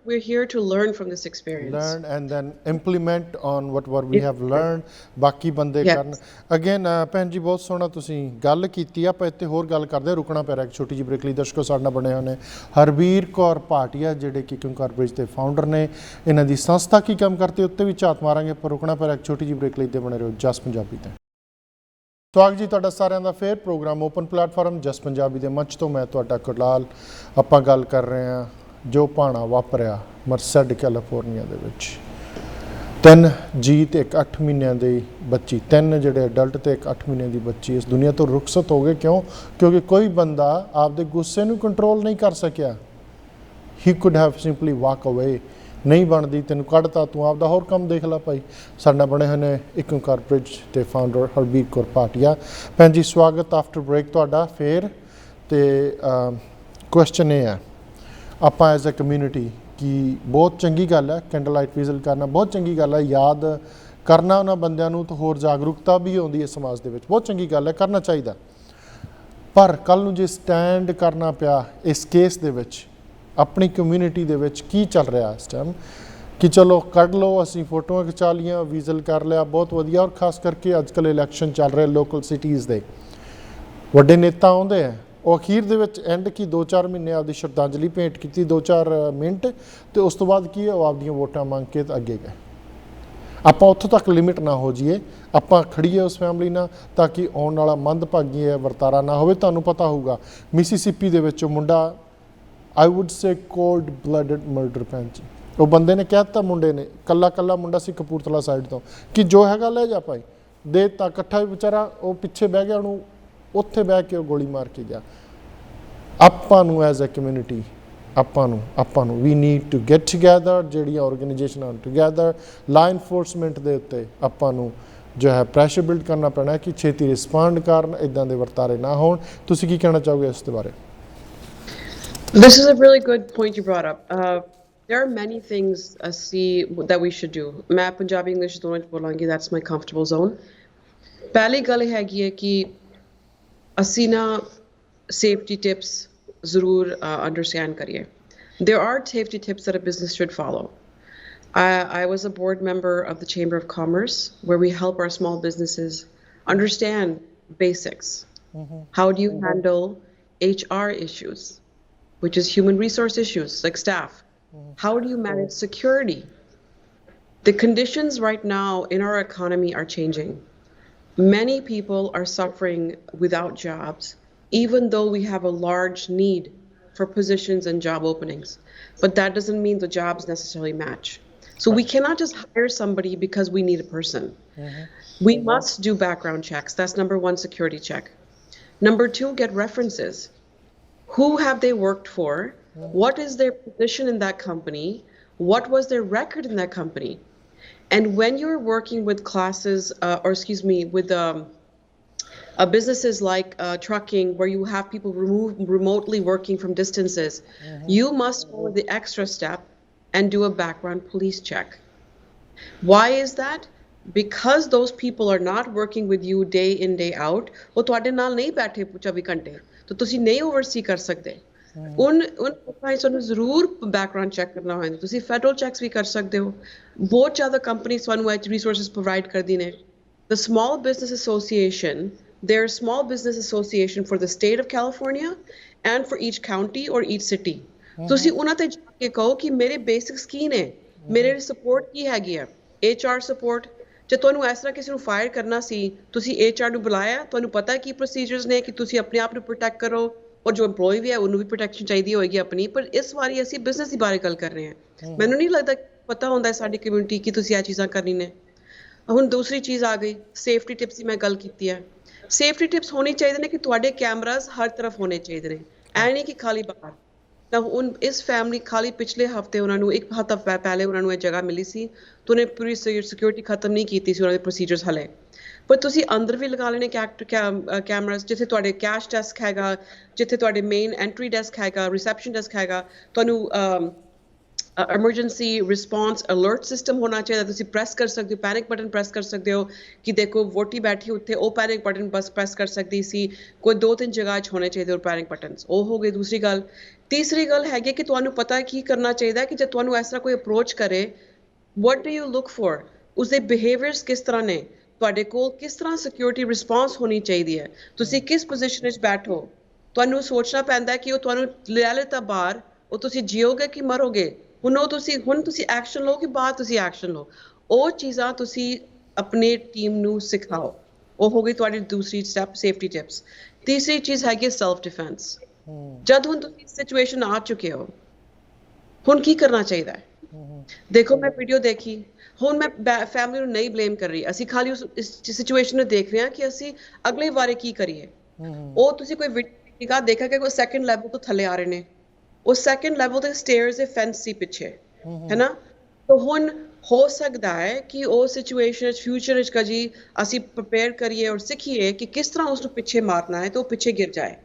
Speaker 2: We're here to learn from this experience.
Speaker 1: Learn and then implement on what we have learned. ਬਾਕੀ ਬੰਦੇ ਕਰਨ। Again, ਭੈਣ ਜੀ ਬਹੁਤ ਸੋਹਣਾ ਤੁਸੀਂ ਗੱਲ ਕੀਤੀ। ਆਪਾਂ ਇੱਥੇ ਹੋਰ ਗੱਲ ਕਰਦੇ, ਰੁਕਣਾ ਪੈ ਰਿਹਾ ਇੱਕ ਛੋਟੀ ਜਿਹੀ ਬ੍ਰੇਕ ਲਈ। ਦਰਸ਼ਕੋ, ਸਾਡੇ ਨਾਲ ਬਣੇ ਹੋਏ ਨੇ ਹਰਬੀਰ ਕੌਰ ਭਾਟੀਆ, ਜਿਹੜੇ ਕਿ ਕਾਰਪੋਰੇਟ ਦੇ ਫਾਊਂਡਰ ਨੇ। ਇਹਨਾਂ ਦੀ ਸੰਸਥਾ ਕੀ ਕੰਮ ਕਰਦੀ ਉੱਤੇ ਵੀ ਝਾਤ ਮਾਰਾਂਗੇ, ਪਰ ਰੁਕਣਾ ਪੈ ਰਿਹਾ ਇੱਕ ਛੋਟੀ ਜਿਹੀ ਬ੍ਰੇਕ ਲਈ। ਤੇ ਬਣੇ ਰਹੋ ਜਸ ਪੰਜਾਬੀ ਤੇ। ਸਵਾਗਤ ਜੀ ਤੁਹਾਡਾ ਸਾਰਿਆਂ ਦਾ ਫੇਰ ਪ੍ਰੋਗਰਾਮ ਓਪਨ ਪਲੇਟਫਾਰਮ ਜਸ ਪੰਜਾਬੀ ਦੇ ਮੰਚ ਤੋਂ। ਮੈਂ ਤੁਹਾਡਾ ਗੁਰਲਾਲ। ਆਪਾਂ ਗੱਲ ਕਰ ਰਹੇ ਹਾਂ ਜੋ ਭਾਣਾ ਵਾਪਰਿਆ ਮਰਸਡ ਕੈਲੀਫੋਰਨੀਆ ਦੇ ਵਿੱਚ। 3 ਜੀ ਤੇ ਇੱਕ 8 ਮਹੀਨਿਆਂ ਦੀ ਬੱਚੀ, 3 ਜਿਹੜੇ ਅਡਲਟ ਤੇ ਇੱਕ 8 ਮਹੀਨਿਆਂ ਦੀ ਬੱਚੀ ਇਸ ਦੁਨੀਆ ਤੋਂ ਰੁਖਸਤ ਹੋ ਗਏ। ਕਿਉਂ? ਕਿਉਂਕਿ ਕੋਈ ਬੰਦਾ ਆਪਦੇ ਗੁੱਸੇ ਨੂੰ ਕੰਟਰੋਲ ਨਹੀਂ ਕਰ ਸਕਿਆ। ਹੀ ਕੁਡ ਹੈਵ ਸਿੰਪਲੀ ਵਾਕ ਅਵੇ। ਨਹੀਂ ਬਣਦੀ, ਤੈਨੂੰ ਕੱਢਤਾ, ਤੂੰ ਆਪਦਾ ਹੋਰ ਕੰਮ ਦੇਖ ਲਾ ਭਾਈ। ਸਾਡੇ ਨਾਲ ਬਣੇ ਹੋਏ ਨੇ ਇੱਕ ਕਾਰਪੋਰੇਟ ਦੇ ਫਾਊਂਡਰ ਹਰਬੀਰ ਕੌਰ ਭਾਟੀਆ। ਭੈਣ ਜੀ ਸਵਾਗਤ ਆਫਟਰ ਬ੍ਰੇਕ ਤੁਹਾਡਾ ਫੇਰ। ਤੇ ਕੁਐਸਚਨ ਇਹ ਹੈ, ਆਪਾਂ ਐਜ਼ ਅ ਕਮਿਊਨਿਟੀ ਕਿ ਬਹੁਤ ਚੰਗੀ ਗੱਲ ਹੈ ਕੈਂਡਲ ਲਾਈਟ ਵਿਜ਼ਿਟ ਕਰਨਾ, ਬਹੁਤ ਚੰਗੀ ਗੱਲ ਹੈ, ਯਾਦ ਕਰਨਾ ਉਹਨਾਂ ਬੰਦਿਆਂ ਨੂੰ, ਤਾਂ ਹੋਰ ਜਾਗਰੂਕਤਾ ਵੀ ਆਉਂਦੀ ਹੈ ਸਮਾਜ ਦੇ ਵਿੱਚ, ਬਹੁਤ ਚੰਗੀ ਗੱਲ ਹੈ, ਕਰਨਾ ਚਾਹੀਦਾ। ਪਰ ਕੱਲ੍ਹ ਨੂੰ ਜੇ ਸਟੈਂਡ ਕਰਨਾ ਪਿਆ ਇਸ ਕੇਸ ਦੇ ਵਿੱਚ, ਆਪਣੀ ਕਮਿਊਨਿਟੀ ਦੇ ਵਿੱਚ ਕੀ ਚੱਲ ਰਿਹਾ ਇਸ ਟਾਈਮ, ਕਿ ਚਲੋ ਕੱਢ ਲਓ, ਅਸੀਂ ਫੋਟੋਆਂ ਖਿਚਾ ਲਈਆਂ, ਵਿਜ਼ਲ ਕਰ ਲਿਆ, ਬਹੁਤ ਵਧੀਆ। ਔਰ ਖਾਸ ਕਰਕੇ ਅੱਜ ਕੱਲ੍ਹ ਇਲੈਕਸ਼ਨ ਚੱਲ ਰਹੇ ਲੋਕਲ ਸਿਟੀਜ਼ ਦੇ, ਵੱਡੇ ਨੇਤਾ ਆਉਂਦੇ ਹੈ, ਉਹ ਅਖੀਰ ਦੇ ਵਿੱਚ ਐਂਡ ਕੀ 2-4 ਮਹੀਨੇ ਆਪਦੀ ਸ਼ਰਧਾਂਜਲੀ ਭੇਂਟ ਕੀਤੀ, 2-4 ਮਿੰਟ, ਅਤੇ ਉਸ ਤੋਂ ਬਾਅਦ ਕੀ ਹੈ, ਉਹ ਆਪਦੀਆਂ ਵੋਟਾਂ ਮੰਗ ਕੇ ਅੱਗੇ ਗਏ। ਆਪਾਂ ਉੱਥੋਂ ਤੱਕ ਲਿਮਿਟ ਨਾ ਹੋ ਜਾਈਏ, ਆਪਾਂ ਖੜੀਏ ਉਸ ਫੈਮਿਲੀ ਨਾਲ, ਤਾਂ ਕਿ ਆਉਣ ਵਾਲਾ ਮੰਦਭਾਗੀ ਵਰਤਾਰਾ ਨਾ ਹੋਵੇ। ਤੁਹਾਨੂੰ ਪਤਾ ਹੋਊਗਾ ਮਿਸੀਸਿਪੀ ਦੇ ਵਿੱਚ ਉਹ ਮੁੰਡਾ, ਆਈ ਵੁੱਡ ਸੇ ਕੋਲਡ ਬਲੱਡਡ ਮਰਡਰ। ਭੈਣ ਜੀ, ਉਹ ਬੰਦੇ ਨੇ ਕਹਿ ਦਿੱਤਾ, ਮੁੰਡੇ ਨੇ, ਕੱਲਾ ਮੁੰਡਾ ਸੀ ਕਪੂਰਥਲਾ ਸਾਈਡ ਤੋਂ, ਕਿ ਜੋ ਹੈਗਾ ਲੈ ਜਾ ਭਾਈ, ਦੇ ਤਾਂ ਇਕੱਠਾ ਵੀ ਵਿਚਾਰਾ ਉਹ ਪਿੱਛੇ ਬਹਿ ਗਿਆ, ਉਹਨੂੰ ਉੱਥੇ ਬਹਿ ਕੇ ਉਹ ਗੋਲੀ ਮਾਰ ਕੇ ਗਿਆ। ਆਪਾਂ ਨੂੰ ਐਜ਼ ਅ ਕਮਿਊਨਿਟੀ, ਆਪਾਂ ਨੂੰ ਵੀ ਨੀਡ ਟੂ ਗੈਟ ਟੂਗੈਦਰ, ਜਿਹੜੀਆਂ ਆਰਗੇਨਾਈਜੇਸ਼ਨਾਂ ਟੂਗੈਦਰ, ਲਾ ਇਨਫੋਰਸਮੈਂਟ ਦੇ ਉੱਤੇ ਆਪਾਂ ਨੂੰ ਜੋ ਹੈ ਪ੍ਰੈਸ਼ਰ ਬਿਲਡ ਕਰਨਾ ਪੈਣਾ ਕਿ ਛੇਤੀ ਰਿਸਪੌਂਡ ਕਰਨ, ਇੱਦਾਂ ਦੇ ਵਰਤਾਰੇ ਨਾ ਹੋਣ। ਤੁਸੀਂ ਕੀ ਕਹਿਣਾ ਚਾਹੋਗੇ ਇਸ ਦੇ ਬਾਰੇ?
Speaker 2: This is a really good point you brought up. There are many things that we should do. मैं पंजाबी इंग्लिश दोनों च बोलांगी, that's my comfortable zone. पहली गल हैगी है कि ਅਸੀਂ ਨਾ ਸੇਫਟੀ ਟਿਪਸ ਜ਼ਰੂਰ understand ਕਰੀਏ. There are safety tips that a business should follow. I was a board member of the Chamber of Commerce, where we help our small businesses understand basics. How do you handle HR issues, which is human resource issues like staff? How do you manage security? The conditions right now in our economy are changing. Many people are suffering without jobs, even though we have a large need for positions and job openings. But that doesn't mean the jobs necessarily match. So we cannot just hire somebody because we need a person. We must do background checks. That's number one security check. Number two, get references. Who have they worked for? What is their position in that company? What was their record in that company? And when you're working with classes, with businesses like trucking, where you have people remotely working from distances, you must go the extra step and do a background police check. Why is that? Because those people are not working with you day in, day out. वो ਤੁਹਾਡੇ ਨਾਲ ਨਹੀਂ ਬੈਠੇ 24 ਘੰਟੇ, तो ਤੁਸੀਂ ਨਹੀਂ oversee ਕਰ ਸਕਦੇ. उन ਤੁਹਾਨੂੰ ਜ਼ਰੂਰ background check ਕਰਨਾ ਹੋਏਗਾ. ਤੁਸੀਂ federal checks ਵੀ ਕਰ ਸਕਦੇ ਹੋ. ਬਹੁਤ ਜ਼ਿਆਦਾ companies ਤੁਹਾਨੂੰ ਇਹ resources provide ਕਰਦੀ ਨੇ. The Small Business Association, there's a small business association for the state of California and for each county or each city. ਤੁਸੀਂ ਉਹਨਾਂ ਤੇ ਜਾ ਕੇ ਕਹੋ ਕਿ ਮੇਰੇ ਬੇਸਿਕਸ ਕੀ ਨੇ, ਮੇਰੇ ਸਪੋਰਟ ਕੀ ਹੈਗੀ ਆ. HR ਸਪੋਰਟ, ਜੇ ਤੁਹਾਨੂੰ ਇਸ ਤਰ੍ਹਾਂ ਕਿਸੇ ਨੂੰ ਫਾਇਰ ਕਰਨਾ ਸੀ, ਤੁਸੀਂ HR ਨੂੰ ਬੁਲਾਇਆ, ਤੁਹਾਨੂੰ ਪਤਾ ਕੀ ਪ੍ਰੋਸੀਜਰਸ ਨੇ ਕਿ ਤੁਸੀਂ ਆਪਣੇ ਆਪ ਨੂੰ ਪ੍ਰੋਟੈਕਟ ਕਰੋ, ਔਰ ਜੋ EMPLOYE ਵੀ ਹੈ ਉਹਨੂੰ ਵੀ ਪ੍ਰੋਟੈਕਸ਼ਨ ਚਾਹੀਦੀ ਹੋਏਗੀ ਆਪਣੀ. ਪਰ ਇਸ ਵਾਰੀ ਅਸੀਂ ਬਿਜ਼ਨਸ ਦੇ ਬਾਰੇ ਗੱਲ ਕਰ ਰਹੇ ਹਾਂ. ਮੈਨੂੰ ਨਹੀਂ ਲੱਗਦਾ ਪਤਾ ਹੁੰਦਾ ਸਾਡੀ ਕਮਿਊਨਿਟੀ ਕਿ ਤੁਸੀਂ ਇਹ ਚੀਜ਼ਾਂ ਕਰਨੀ ਨੇ. ਹੁਣ ਦੂਸਰੀ ਚੀਜ਼ ਆ ਗਈ, ਸੇਫਟੀ ਟਿਪਸ ਦੀ ਮੈਂ ਗੱਲ ਕੀਤੀ ਹੈ. ਸੇਫਟੀ ਟਿਪਸ ਹੋਣੀ ਚਾਹੀਦੇ ਨੇ ਕਿ ਤੁਹਾਡੇ ਕੈਮਰਾਜ਼ ਹਰ ਤਰਫ ਹੋਣੇ ਚਾਹੀਦੇ ਨੇ, ਐ ਨਹੀਂ ਕਿ ਖਾਲੀ ਬਾਹਰ. ਤਾਂ ਹੁਣ ਇਸ ਫੈਮਿਲੀ ਖਾਲੀ ਪਿਛਲੇ ਹਫਤੇ ਉਹਨਾਂ ਨੂੰ ਇੱਕ ਹਫ਼ਤਾ ਪਹਿਲੇ ਉਹਨਾਂ ਨੂੰ ਇਹ ਜਗ੍ਹਾ ਮਿਲੀ ਸੀ, ਤਾਂ ਉਹਨੇ ਪੂਰੀ ਸਿਕਿਉਰਿਟੀ ਖਤਮ ਨਹੀਂ ਕੀਤੀ ਸੀ ਉਹਨਾਂ ਦੇ ਪ੍ਰੋਸੀਜਰਸ ਹਲੇ. ਪਰ ਤੁਸੀਂ ਅੰਦਰ ਵੀ ਲਗਾ ਲੈਣੇ ਕੈਮਰਾਜ਼, ਜਿੱਥੇ ਤੁਹਾਡੇ ਕੈਸ਼ ਡੈਸਕ ਹੈਗਾ, ਜਿੱਥੇ ਤੁਹਾਡੇ ਮੇਨ ਐਂਟਰੀ ਡੈਸਕ ਹੈਗਾ, ਰਿਸੈਪਸ਼ਨ ਡੈਸਕ ਹੈਗਾ, ਤੁਹਾਨੂੰ emergency response alert system ਹੋਣਾ ਚਾਹੀਦਾ. ਤੁਸੀਂ ਪ੍ਰੈਸ ਕਰ ਸਕਦੇ ਹੋ, ਪੈਨਿਕ ਬਟਨ ਪ੍ਰੈਸ ਕਰ ਸਕਦੇ ਹੋ ਕਿ ਦੇਖੋ ਵੋਟੀ ਬੈਠੀ ਉੱਥੇ, ਉਹ ਪੈਨਿਕ ਬਟਨ ਬਸ ਪ੍ਰੈਸ ਕਰ ਸਕਦੀ ਸੀ. ਕੋਈ 2-3 ਜਗ੍ਹਾ 'ਚ ਹੋਣੇ ਚਾਹੀਦੇ ਉਹ ਪੈਨਿਕ ਬਟਨਸ. ਉਹ ਹੋ ਗਈ ਦੂਸਰੀ ਗੱਲ. ਤੀਸਰੀ ਗੱਲ ਹੈਗੀ ਕਿ ਤੁਹਾਨੂੰ ਪਤਾ ਕੀ ਕਰਨਾ ਚਾਹੀਦਾ ਕਿ ਜੇ ਤੁਹਾਨੂੰ ਇਸ ਤਰ੍ਹਾਂ ਕੋਈ ਅਪਰੋਚ ਕਰੇ, what do you look for? ਉਸਦੇ ਬਿਹੇਵੀਅਰਸ ਕਿਸ ਤਰ੍ਹਾਂ ਨੇ, ਤੁਹਾਡੇ ਕੋਲ ਕਿਸ ਤਰ੍ਹਾਂ ਸਿਕਿਉਰਿਟੀ ਰਿਸਪੌਂਸ ਹੋਣੀ ਚਾਹੀਦੀ ਹੈ, ਤੁਸੀਂ ਕਿਸ ਪੋਜੀਸ਼ਨ ਵਿੱਚ ਬੈਠੋ. ਤੁਹਾਨੂੰ ਸੋਚਣਾ ਪੈਂਦਾ ਕਿ ਉਹ ਤੁਹਾਨੂੰ ਲੈ ਲਿੱਤਾ ਬਾਹਰ, ਉਹ ਤੁਸੀਂ ਜੀਓਗੇ ਕਿ ਮਰੋਗੇ. ਹੁਣ ਤੁਸੀਂ ਐਕਸ਼ਨ ਲਓ ਕਿ ਬਾਅਦ ਤੁਸੀਂ ਐਕਸ਼ਨ ਲਓ. ਉਹ ਚੀਜ਼ਾਂ ਤੁਸੀਂ ਆਪਣੀ ਟੀਮ ਨੂੰ ਸਿਖਾਓ. ਉਹ ਹੋ ਗਈ ਤੁਹਾਡੀ ਦੂਸਰੀ ਸਟੈਪ, ਸੇਫਟੀ ਟਿਪਸ. ਤੀਸਰੀ ਚੀਜ਼ ਹੈਗੀ ਸੈਲਫ ਡਿਫੈਂਸ. ਜਦ ਹੁਣ ਤੁਸੀਂ ਸਿਚੁਏਸ਼ਨ ਆ ਚੁੱਕੇ ਹੋ, ਹੁਣ ਕੀ ਕਰਨਾ ਚਾਹੀਦਾ ਹੈ? ਦੇਖੋ ਮੈਂ ਵੀਡੀਓ ਦੇਖੀ, ਹੁਣ ਮੈਂ ਫੈਮਿਲੀ ਨੂੰ ਨਹੀਂ ਬਲੇਮ ਕਰ ਰਹੀ, ਅਸੀਂ ਖਾਲੀ ਉਸ ਸਿਚੁਏਸ਼ਨ ਨੂੰ ਦੇਖ ਰਹੇ ਹਾਂ ਕਿ ਅਸੀਂ ਅਗਲੇ ਵਾਰੇ ਕੀ ਕਰੀਏ. ਉਹ ਤੁਸੀਂ ਕੋਈ ਵੀਡੀਓ ਦੇਖਿਆ ਕਿ ਕੋਈ ਸੈਕੰਡ ਲੈਵਲ ਤੋਂ ਥੱਲੇ ਆ ਰਹੇ ਨੇ, ਉਹ ਸੈਕੰਡ ਲੈਵਲ ਤੇ ਸਟੇਅਰਸ ਦੇ ਫੈਂਸ ਸੀ ਪਿੱਛੇ, ਹੈ ਨਾ. ਤਾਂ ਹੁਣ ਹੋ ਸਕਦਾ ਹੈ ਕਿ ਉਹ ਸਿਚੁਏਸ਼ਨ ਫਿਊਚਰ ਵਿੱਚ ਕਦੀ ਅਸੀਂ ਪ੍ਰਿਪੇਅਰ ਕਰੀਏ ਔਰ ਸਿੱਖੀਏ ਕਿ ਕਿਸ ਤਰ੍ਹਾਂ ਉਸਨੂੰ ਪਿੱਛੇ ਮਾਰਨਾ ਹੈ ਤਾਂ ਉਹ ਪਿੱਛੇ ਗਿਰ ਜਾਏ.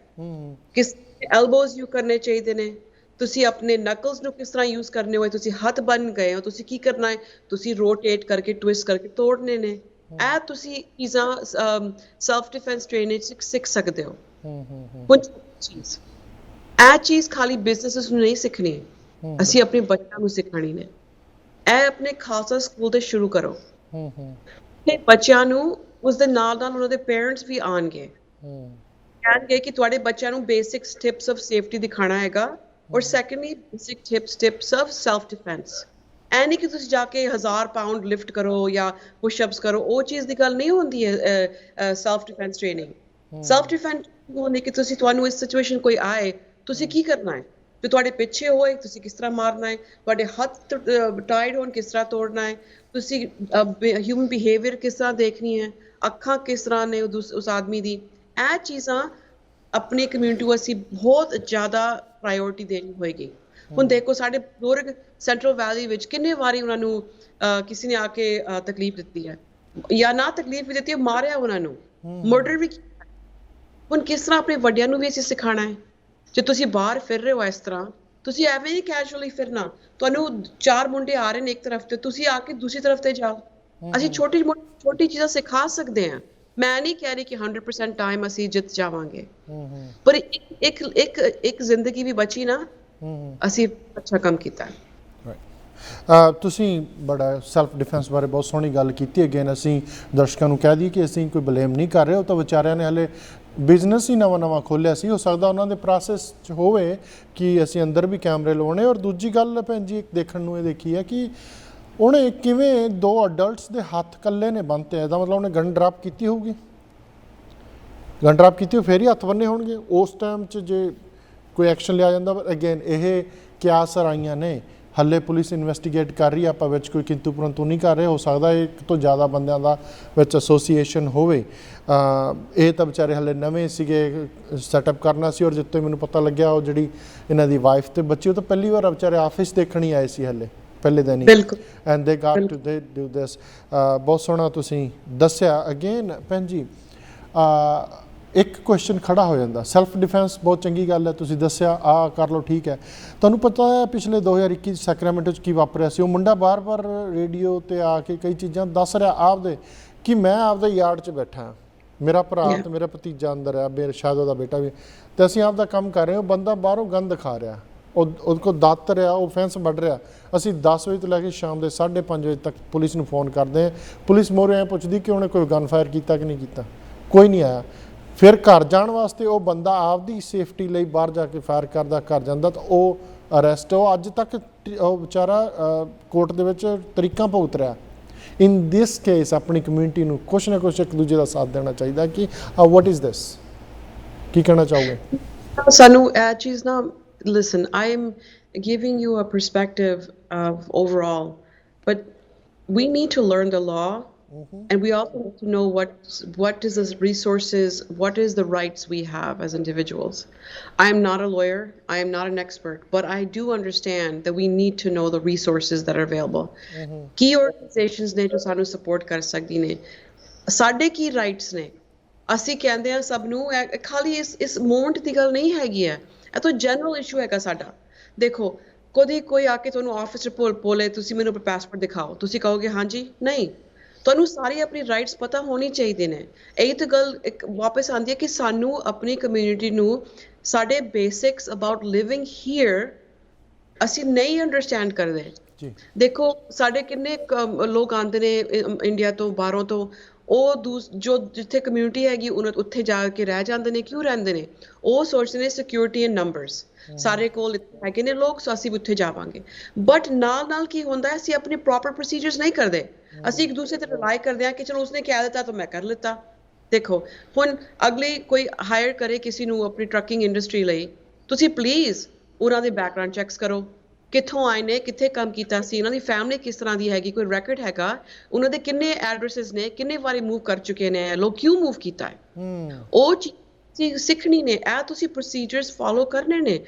Speaker 2: ਕਿਸ ਐਲਬੋਜ਼ ਯੂਜ਼ ਕਰਨੇ ਚਾਹੀਦੇ ਨੇ, ਤੁਸੀਂ ਆਪਣੇ ਨਕਲਸ ਨੂੰ ਕਿਸ ਤਰ੍ਹਾਂ ਯੂਜ਼ ਕਰਨੇ ਹੋਏ, ਤੁਸੀਂ ਹੱਥ ਬਨ ਗਏ ਹੋ, ਤੁਸੀਂ ਕੀ ਕਰਨਾ ਹੈ, ਤੁਸੀਂ ਰੋਟੇਟ ਕਰਕੇ ਟਵਿਸਟ ਕਰਕੇ ਤੋੜਨੇ ਨੇ. ਇਹ ਤੁਸੀਂ ਚੀਜ਼ਾਂ ਸੈਲਫ ਡਿਫੈਂਸ ਟ੍ਰੇਨਿੰਗ ਸਿੱਖ ਸਕਦੇ ਹੋ. ਹੁਣ ਚੀਜ਼ ਇਹ ਚੀਜ਼ ਖਾਲੀ ਬਿਜ਼ਨੈਸ ਨੂੰ ਨਹੀਂ ਸਿੱਖਣੀ, ਅਸੀਂ ਆਪਣੇ ਬੱਚਿਆਂ ਨੂੰ ਸਿਖਾਣੀ ਨੇ. ਇਹ ਆਪਣੇ ਖਾਲਸਾ ਸਕੂਲ ਤੋਂ ਸ਼ੁਰੂ ਕਰੋ. ਤੇ ਬੱਚਿਆਂ ਨੂੰ ਉਸਦੇ ਨਾਲ ਨਾਲ ਉਹਨਾਂ ਦੇ ਪੇਰੈਂਟਸ ਵੀ ਆਉਣਗੇ, ਕਹਿਣਗੇ ਕਿ ਤੁਹਾਡੇ ਬੱਚਿਆਂ ਨੂੰ ਬੇਸਿਕ ਟਿਪਸ ਆਫ ਸੇਫਟੀ ਦਿਖਾਣਾ ਹੈਗਾ, ਔਰ secondly basic tips of self defence. ਇਹ ਨਹੀਂ ਕਿ ਤੁਸੀਂ ਜਾ ਕੇ 1000 ਪਾਊਂਡ ਲਿਫਟ ਕਰੋ ਜਾਂ ਪੁਸ਼ਅਪਸ ਕਰੋ, ਉਹ ਚੀਜ਼ ਦੀ ਗੱਲ ਨਹੀਂ ਹੁੰਦੀ ਹੈ self defence training. Self defence ਹੁੰਦੀ ਕਿ ਤੁਹਾਨੂੰ ਇਸ ਸਿਚੁਏਸ਼ਨ ਕੋਈ ਆਏ, ਤੁਸੀਂ ਕੀ ਕਰਨਾ ਹੈ, ਜੋ ਤੁਹਾਡੇ ਪਿੱਛੇ ਹੋਏ ਤੁਸੀਂ ਕਿਸ ਤਰ੍ਹਾਂ ਮਾਰਨਾ ਹੈ, ਤੁਹਾਡੇ ਹੱਥ ਟਾਈਡ ਹੋਣ ਕਿਸ ਤਰ੍ਹਾਂ ਤੋੜਨਾ ਹੈ, ਤੁਸੀਂ ਹਿਊਮਨ ਬਿਹੇਵੀਅਰ ਕਿਸ ਤਰ੍ਹਾਂ ਦੇਖਣੀ ਹੈ, ਅੱਖਾਂ ਕਿਸ ਤਰ੍ਹਾਂ ਨੇ ਉਸ ਆਦਮੀ ਦੀ. ਇਹ ਚੀਜ਼ਾਂ ਆਪਣੀ ਕਮਿਊਨਿਟੀ ਨੂੰ ਅਸੀਂ ਬਹੁਤ ਜ਼ਿਆਦਾ ਪ੍ਰਾਇਓਰਿਟੀ ਦੇਣੀ ਹੋਏਗੀ. ਹੁਣ ਦੇਖੋ ਸਾਡੇ ਬਜ਼ੁਰਗ ਸੈਂਟਰਲ ਵੈਲੀ ਵਿੱਚ ਕਿੰਨੇ ਵਾਰੀ ਉਹਨਾਂ ਨੂੰ ਕਿਸੇ ਨੇ ਆ ਕੇ ਤਕਲੀਫ ਦਿੱਤੀ ਹੈ, ਜਾਂ ਨਾ ਤਕਲੀਫ ਵੀ ਦਿੱਤੀ ਹੈ, ਮਾਰਿਆ ਉਹਨਾਂ ਨੂੰ, ਮਰਡਰ ਵੀ ਕੀਤਾ. ਹੁਣ ਕਿਸ ਤਰ੍ਹਾਂ ਆਪਣੇ ਵੱਡਿਆਂ ਨੂੰ ਵੀ ਅਸੀਂ ਸਿਖਾਉਣਾ ਹੈ? ਜੇ ਤੁਸੀਂ ਬਾਹਰ ਫਿਰ ਰਹੇ ਹੋ ਇਸ ਤਰ੍ਹਾਂ, ਤੁਸੀਂ ਐਵੇਂ ਨਹੀਂ ਕੈਜੂਅਲੀ ਫਿਰਨਾ. ਤੁਹਾਨੂੰ 4 ਮੁੰਡੇ ਆ ਰਹੇ ਨੇ ਇੱਕ ਤਰਫ ਤੇ, ਤੁਸੀਂ ਆ ਕੇ ਦੂਸਰੀ ਤਰਫ ਤੇ ਜਾਓ. ਅਸੀਂ ਛੋਟੀ ਚੀਜ਼ਾਂ ਸਿਖਾ ਸਕਦੇ ਹਾਂ, ਮੈਂ ਨਹੀਂ ਕਹਿ ਰਹੀ ਕਿ 100% ਟਾਈਮ ਅਸੀਂ ਜਿੱਤ ਜਾਵਾਂਗੇ, ਪਰ ਇੱਕ ਜ਼ਿੰਦਗੀ ਵੀ ਬਚੀ ਨਾ, ਅਸੀਂ ਅੱਛਾ ਕੰਮ ਕੀਤਾ।
Speaker 1: ਤੁਸੀਂ ਬੜਾ ਸੈਲਫ ਡਿਫੈਂਸ ਬਾਰੇ ਬਹੁਤ ਸੋਹਣੀ ਗੱਲ ਕੀਤੀ। ਅਗੇਨ ਅਸੀਂ ਦਰਸ਼ਕਾਂ ਨੂੰ ਕਹਿ ਦਈਏ ਕਿ ਅਸੀਂ ਕੋਈ ਬਲੇਮ ਨਹੀਂ ਕਰ ਰਹੇ, ਉਹ ਤਾਂ ਵਿਚਾਰਿਆਂ ਨੇ ਹਲੇ ਬਿਜ਼ਨਸ ਹੀ ਨਵਾਂ ਖੋਲ੍ਹਿਆ ਸੀ, ਹੋ ਸਕਦਾ ਉਹਨਾਂ ਦੇ ਪ੍ਰੋਸੈਸ 'ਚ ਹੋਵੇ ਕਿ ਅਸੀਂ ਅੰਦਰ ਵੀ ਕੈਮਰੇ ਲਵਾਉਣੇ। ਔਰ ਦੂਜੀ ਗੱਲ ਭੈਣ ਜੀ ਇੱਕ ਦੇਖਣ ਨੂੰ ਇਹ ਦੇਖੀ ਹੈ ਕਿ ਉਹਨੇ ਕਿਵੇਂ 2 ਅਡਲਟਸ ਦੇ ਹੱਥ ਇਕੱਲੇ ਨੇ ਬੰਨ੍ਹਤੇ, ਇਹਦਾ ਮਤਲਬ ਉਹਨੇ ਗਨ ਡਰਾਪ ਕੀਤੀ ਹੋਊਗੀ, ਗਨ ਡਰਾਪ ਕੀਤੀ ਹੋ ਫਿਰ ਹੀ ਹੱਥ ਬੰਨੇ ਹੋਣਗੇ ਉਸ ਟਾਈਮ 'ਚ ਜੇ ਕੋਈ ਐਕਸ਼ਨ ਲਿਆ ਜਾਂਦਾ। ਪਰ ਅਗੇਨ ਇਹ ਕਿਆਸ ਰਾਈਆਂ ਨੇ, ਹੱਲੇ ਪੁਲਿਸ ਇਨਵੈਸਟੀਗੇਟ ਕਰ ਰਹੀ ਹੈ, ਆਪਾਂ ਵਿੱਚ ਕੋਈ ਕਿੰਤੂ ਪਰੰਤੂ ਨਹੀਂ ਕਰ ਰਹੇ। ਹੋ ਸਕਦਾ ਇੱਕ ਤੋਂ ਜ਼ਿਆਦਾ ਬੰਦਿਆਂ ਦਾ ਵਿੱਚ ਐਸੋਸੀਏਸ਼ਨ ਹੋਵੇ। ਇਹ ਤਾਂ ਵਿਚਾਰੇ ਹੱਲੇ ਨਵੇਂ ਸੀਗੇ, ਸੈਟਅਪ ਕਰਨਾ ਸੀ। ਔਰ ਜਿੱਥੇ ਮੈਨੂੰ ਪਤਾ ਲੱਗਿਆ ਉਹ ਜਿਹੜੀ ਇਹਨਾਂ ਦੀ ਵਾਈਫ ਤੇ ਬੱਚੀ ਉਹ ਤਾਂ ਪਹਿਲੀ ਵਾਰ ਵਿਚਾਰੇ ਆਫਿਸ ਦੇਖਣ ਹੀ ਆਏ ਸੀ ਹੱਲੇ ਪਹਿਲੇ ਦਿਨ ਹੀ, ਐਂਡ ਦੇ ਗਾਟ ਟੂ ਦੇ ਡੂ ਦਿਸ। ਬਹੁਤ ਸੋਹਣਾ ਤੁਸੀਂ ਦੱਸਿਆ। ਅਗੇਨ ਭੈਣ ਜੀ ਇੱਕ ਕੁਐਸਚਨ ਖੜਾ ਹੋ ਜਾਂਦਾ, ਸੈਲਫ ਡਿਫੈਂਸ ਬਹੁਤ ਚੰਗੀ ਗੱਲ ਹੈ, ਤੁਸੀਂ ਦੱਸਿਆ ਆਹ ਕਰ ਲਓ ਠੀਕ ਹੈ। ਤੁਹਾਨੂੰ ਪਤਾ ਹੈ ਪਿਛਲੇ 2021 ਸੈਕਰਾਮੈਂਟੋ 'ਚ ਕੀ ਵਾਪਰਿਆ ਸੀ? ਉਹ ਮੁੰਡਾ ਬਾਰ-ਬਾਰ ਰੇਡੀਓ 'ਤੇ ਆ ਕੇ ਕਈ ਚੀਜ਼ਾਂ ਦੱਸ ਰਿਹਾ ਆਪਦੇ, ਕਿ ਮੈਂ ਆਪਦੇ ਯਾਰਡ 'ਚ ਬੈਠਾ, ਮੇਰਾ ਭਰਾ ਅਤੇ ਮੇਰਾ ਭਤੀਜਾ ਅੰਦਰ ਆ, ਮੇਰੇ ਸ਼ਾਇਦ ਉਹਦਾ ਬੇਟਾ ਵੀ, ਅਤੇ ਅਸੀਂ ਆਪਦਾ ਕੰਮ ਕਰ ਰਹੇ ਹਾਂ। ਉਹ ਬੰਦਾ ਬਾਹਰੋਂ ਗੰਦ ਦਿਖਾ ਰਿਹਾ, ਉਹਦੇ ਕੋਲ ਦਾਤਰ ਆ, ਉਹ ਫੈਂਸ ਵੱਢ ਰਿਹਾ। ਅਸੀਂ 10 ਵਜੇ ਤੋਂ ਲੈ ਕੇ ਸ਼ਾਮ ਦੇ 5:30 ਵਜੇ ਤੱਕ ਪੁਲਿਸ ਨੂੰ ਫੋਨ ਕਰਦੇ ਹਾਂ। ਪੁਲਿਸ ਮੋਹਰੇ ਐਂ ਪੁੱਛਦੀ ਕਿ ਉਹਨੇ ਕੋਈ ਗਨ ਫਾਇਰ ਕੀਤਾ ਕਿ ਨਹੀਂ ਕੀਤਾ, ਕੋਈ ਨਹੀਂ ਆਇਆ। ਫਿਰ ਘਰ ਜਾਣ ਵਾਸਤੇ ਉਹ ਬੰਦਾ ਆਪਦੀ ਸੇਫਟੀ ਲਈ ਬਾਹਰ ਜਾ ਕੇ ਫਾਇਰ ਕਰਦਾ, ਘਰ ਜਾਂਦਾ ਤਾਂ ਉਹ ਅਰੈਸਟ, ਉਹ ਅੱਜ ਤੱਕ ਉਹ ਵਿਚਾਰਾ ਕੋਰਟ ਦੇ ਵਿੱਚ ਤਰੀਕਾਂ ਭੁਗਤ ਰਿਹਾ। ਇਨ ਦਿਸ ਕੇਸ ਆਪਣੀ ਕਮਿਊਨਿਟੀ ਨੂੰ ਕੁਛ ਨਾ ਕੁਛ ਇੱਕ ਦੂਜੇ ਦਾ ਸਾਥ ਦੇਣਾ ਚਾਹੀਦਾ। ਕਿ ਵਾਟ ਇਜ਼ ਦਿਸ, ਕੀ ਕਹਿਣਾ ਚਾਹੋਗੇ?
Speaker 2: ਸਾਨੂੰ ਇਹ ਚੀਜ਼ ਨਾ, listen, I am giving you a perspective of overall, but we need to learn the law. And we also need to know what is the resources, what is the rights we have as individuals. I am not a lawyer, I am not an expert, but I do understand that we need to know the resources that are available. Key organizations ne jo sanu support kar sakdi ne, sade ki rights ne, ਅਸੀਂ ਕਹਿੰਦੇ ਆ ਸਭ ਨੂੰ, ਖਾਲੀ ਇਸ movement ਦੀ ਗੱਲ ਨਹੀਂ ਹੈਗੀ ਹੈ, ਇਹ ਤਾਂ ਜਨਰਲ ਇਸ਼ੂ ਹੈਗਾ ਸਾਡਾ। ਦੇਖੋ ਕਦੇ ਕੋਈ ਆ ਕੇ ਤੁਹਾਨੂੰ ਆਫਿਸ 'ਚ ਬੋਲੇ ਤੁਸੀਂ ਮੈਨੂੰ ਪਾਸਪੋਰਟ ਦਿਖਾਓ, ਤੁਸੀਂ ਕਹੋਗੇ ਹਾਂਜੀ? ਨਹੀਂ, ਤੁਹਾਨੂੰ ਸਾਰੀ ਆਪਣੀ ਰਾਈਟਸ ਪਤਾ ਹੋਣੀ ਚਾਹੀਦੇ ਨੇ। ਇਹੀ ਤਾਂ ਗੱਲ ਇੱਕ ਵਾਪਸ ਆਉਂਦੀ ਹੈ ਕਿ ਸਾਨੂੰ ਆਪਣੀ ਕਮਿਊਨਿਟੀ ਨੂੰ ਸਾਡੇ ਬੇਸਿਕਸ ਅਬਾਊਟ ਲਿਵਿੰਗ ਹੀਅਰ ਅਸੀਂ ਨਹੀਂ ਅੰਡਰਸਟੈਂਡ ਕਰਦੇ। ਦੇਖੋ ਸਾਡੇ ਕਿੰਨੇ ਲੋਕ ਆਉਂਦੇ ਨੇ ਇੰਡੀਆ ਤੋਂ, ਬਾਹਰੋਂ ਤੋਂ, ਉਹ ਜੋ ਜਿੱਥੇ ਕਮਿਊਨਿਟੀ ਹੈਗੀ ਉਹਨਾਂ ਉੱਥੇ ਜਾ ਕੇ ਰਹਿ ਜਾਂਦੇ ਨੇ। ਕਿਉਂ ਰਹਿੰਦੇ ਨੇ? ਉਹ ਸੋਚਦੇ ਨੇ ਸਿਕਿਉਰਿਟੀ ਐਂਡ ਨੰਬਰਸ, ਸਾਰੇ ਕੋਲ ਹੈਗੇ ਨੇ ਲੋਕ, ਸੋ ਅਸੀਂ ਉੱਥੇ ਜਾਵਾਂਗੇ। ਬਟ ਨਾਲ ਕੀ ਹੁੰਦਾ, ਅਸੀਂ ਆਪਣੇ ਪ੍ਰੋਪਰ ਪ੍ਰੋਸੀਜਰਸ ਨਹੀਂ ਕਰਦੇ। ਅਸੀਂ ਇੱਕ ਦੂਸਰੇ ਤੇ ਰਿਲਾਈ ਕਰਦੇ ਹਾਂ ਕਿ ਚਲੋ ਉਸਨੇ ਕਹਿ ਦਿੱਤਾ ਤਾਂ ਮੈਂ ਕਰ ਲਿੱਤਾ। ਦੇਖੋ ਹੁਣ ਅਗਲੇ ਕੋਈ ਹਾਇਰ ਕਰੇ ਕਿਸੇ ਨੂੰ ਆਪਣੀ ਟਰੱਕਿੰਗ ਇੰਡਸਟਰੀ ਲਈ, ਤੁਸੀਂ ਪਲੀਜ਼ ਉਹਨਾਂ ਦੇ ਬੈਕਗਰਾਊਂਡ ਚੈੱਕਸ ਕਰੋ, ਕਿੱਥੋਂ ਆਏ ਨੇ, ਕਿੱਥੇ ਕੰਮ ਕੀਤਾ ਸੀ, ਇਹਨਾਂ ਦੀ ਫੈਮਿਲੀ ਕਿਸ ਤਰ੍ਹਾਂ ਦੀ ਹੈਗੀ, ਕੋਈ ਰੈਕਡ ਹੈਗਾ, ਉਹਨਾਂ ਦੇ ਕਿੰਨੇ ਐਡਰੈਸਿਸ ਨੇ, ਕਿੰਨੇ ਵਾਰੀ ਮੂਵ ਕਰ ਚੁੱਕੇ ਨੇ ਲੋਕ, ਕਿਉਂ ਮੂਵ ਕੀਤਾ ਹੈ, ਉਹ ਚੀਜ਼ ਸਿੱਖਣੀ ਨੇ। ਇਹ ਤੁਸੀਂ ਪ੍ਰੋਸੀਜਰਸ ਫੋਲੋ ਕਰਨੇ ਨੇ।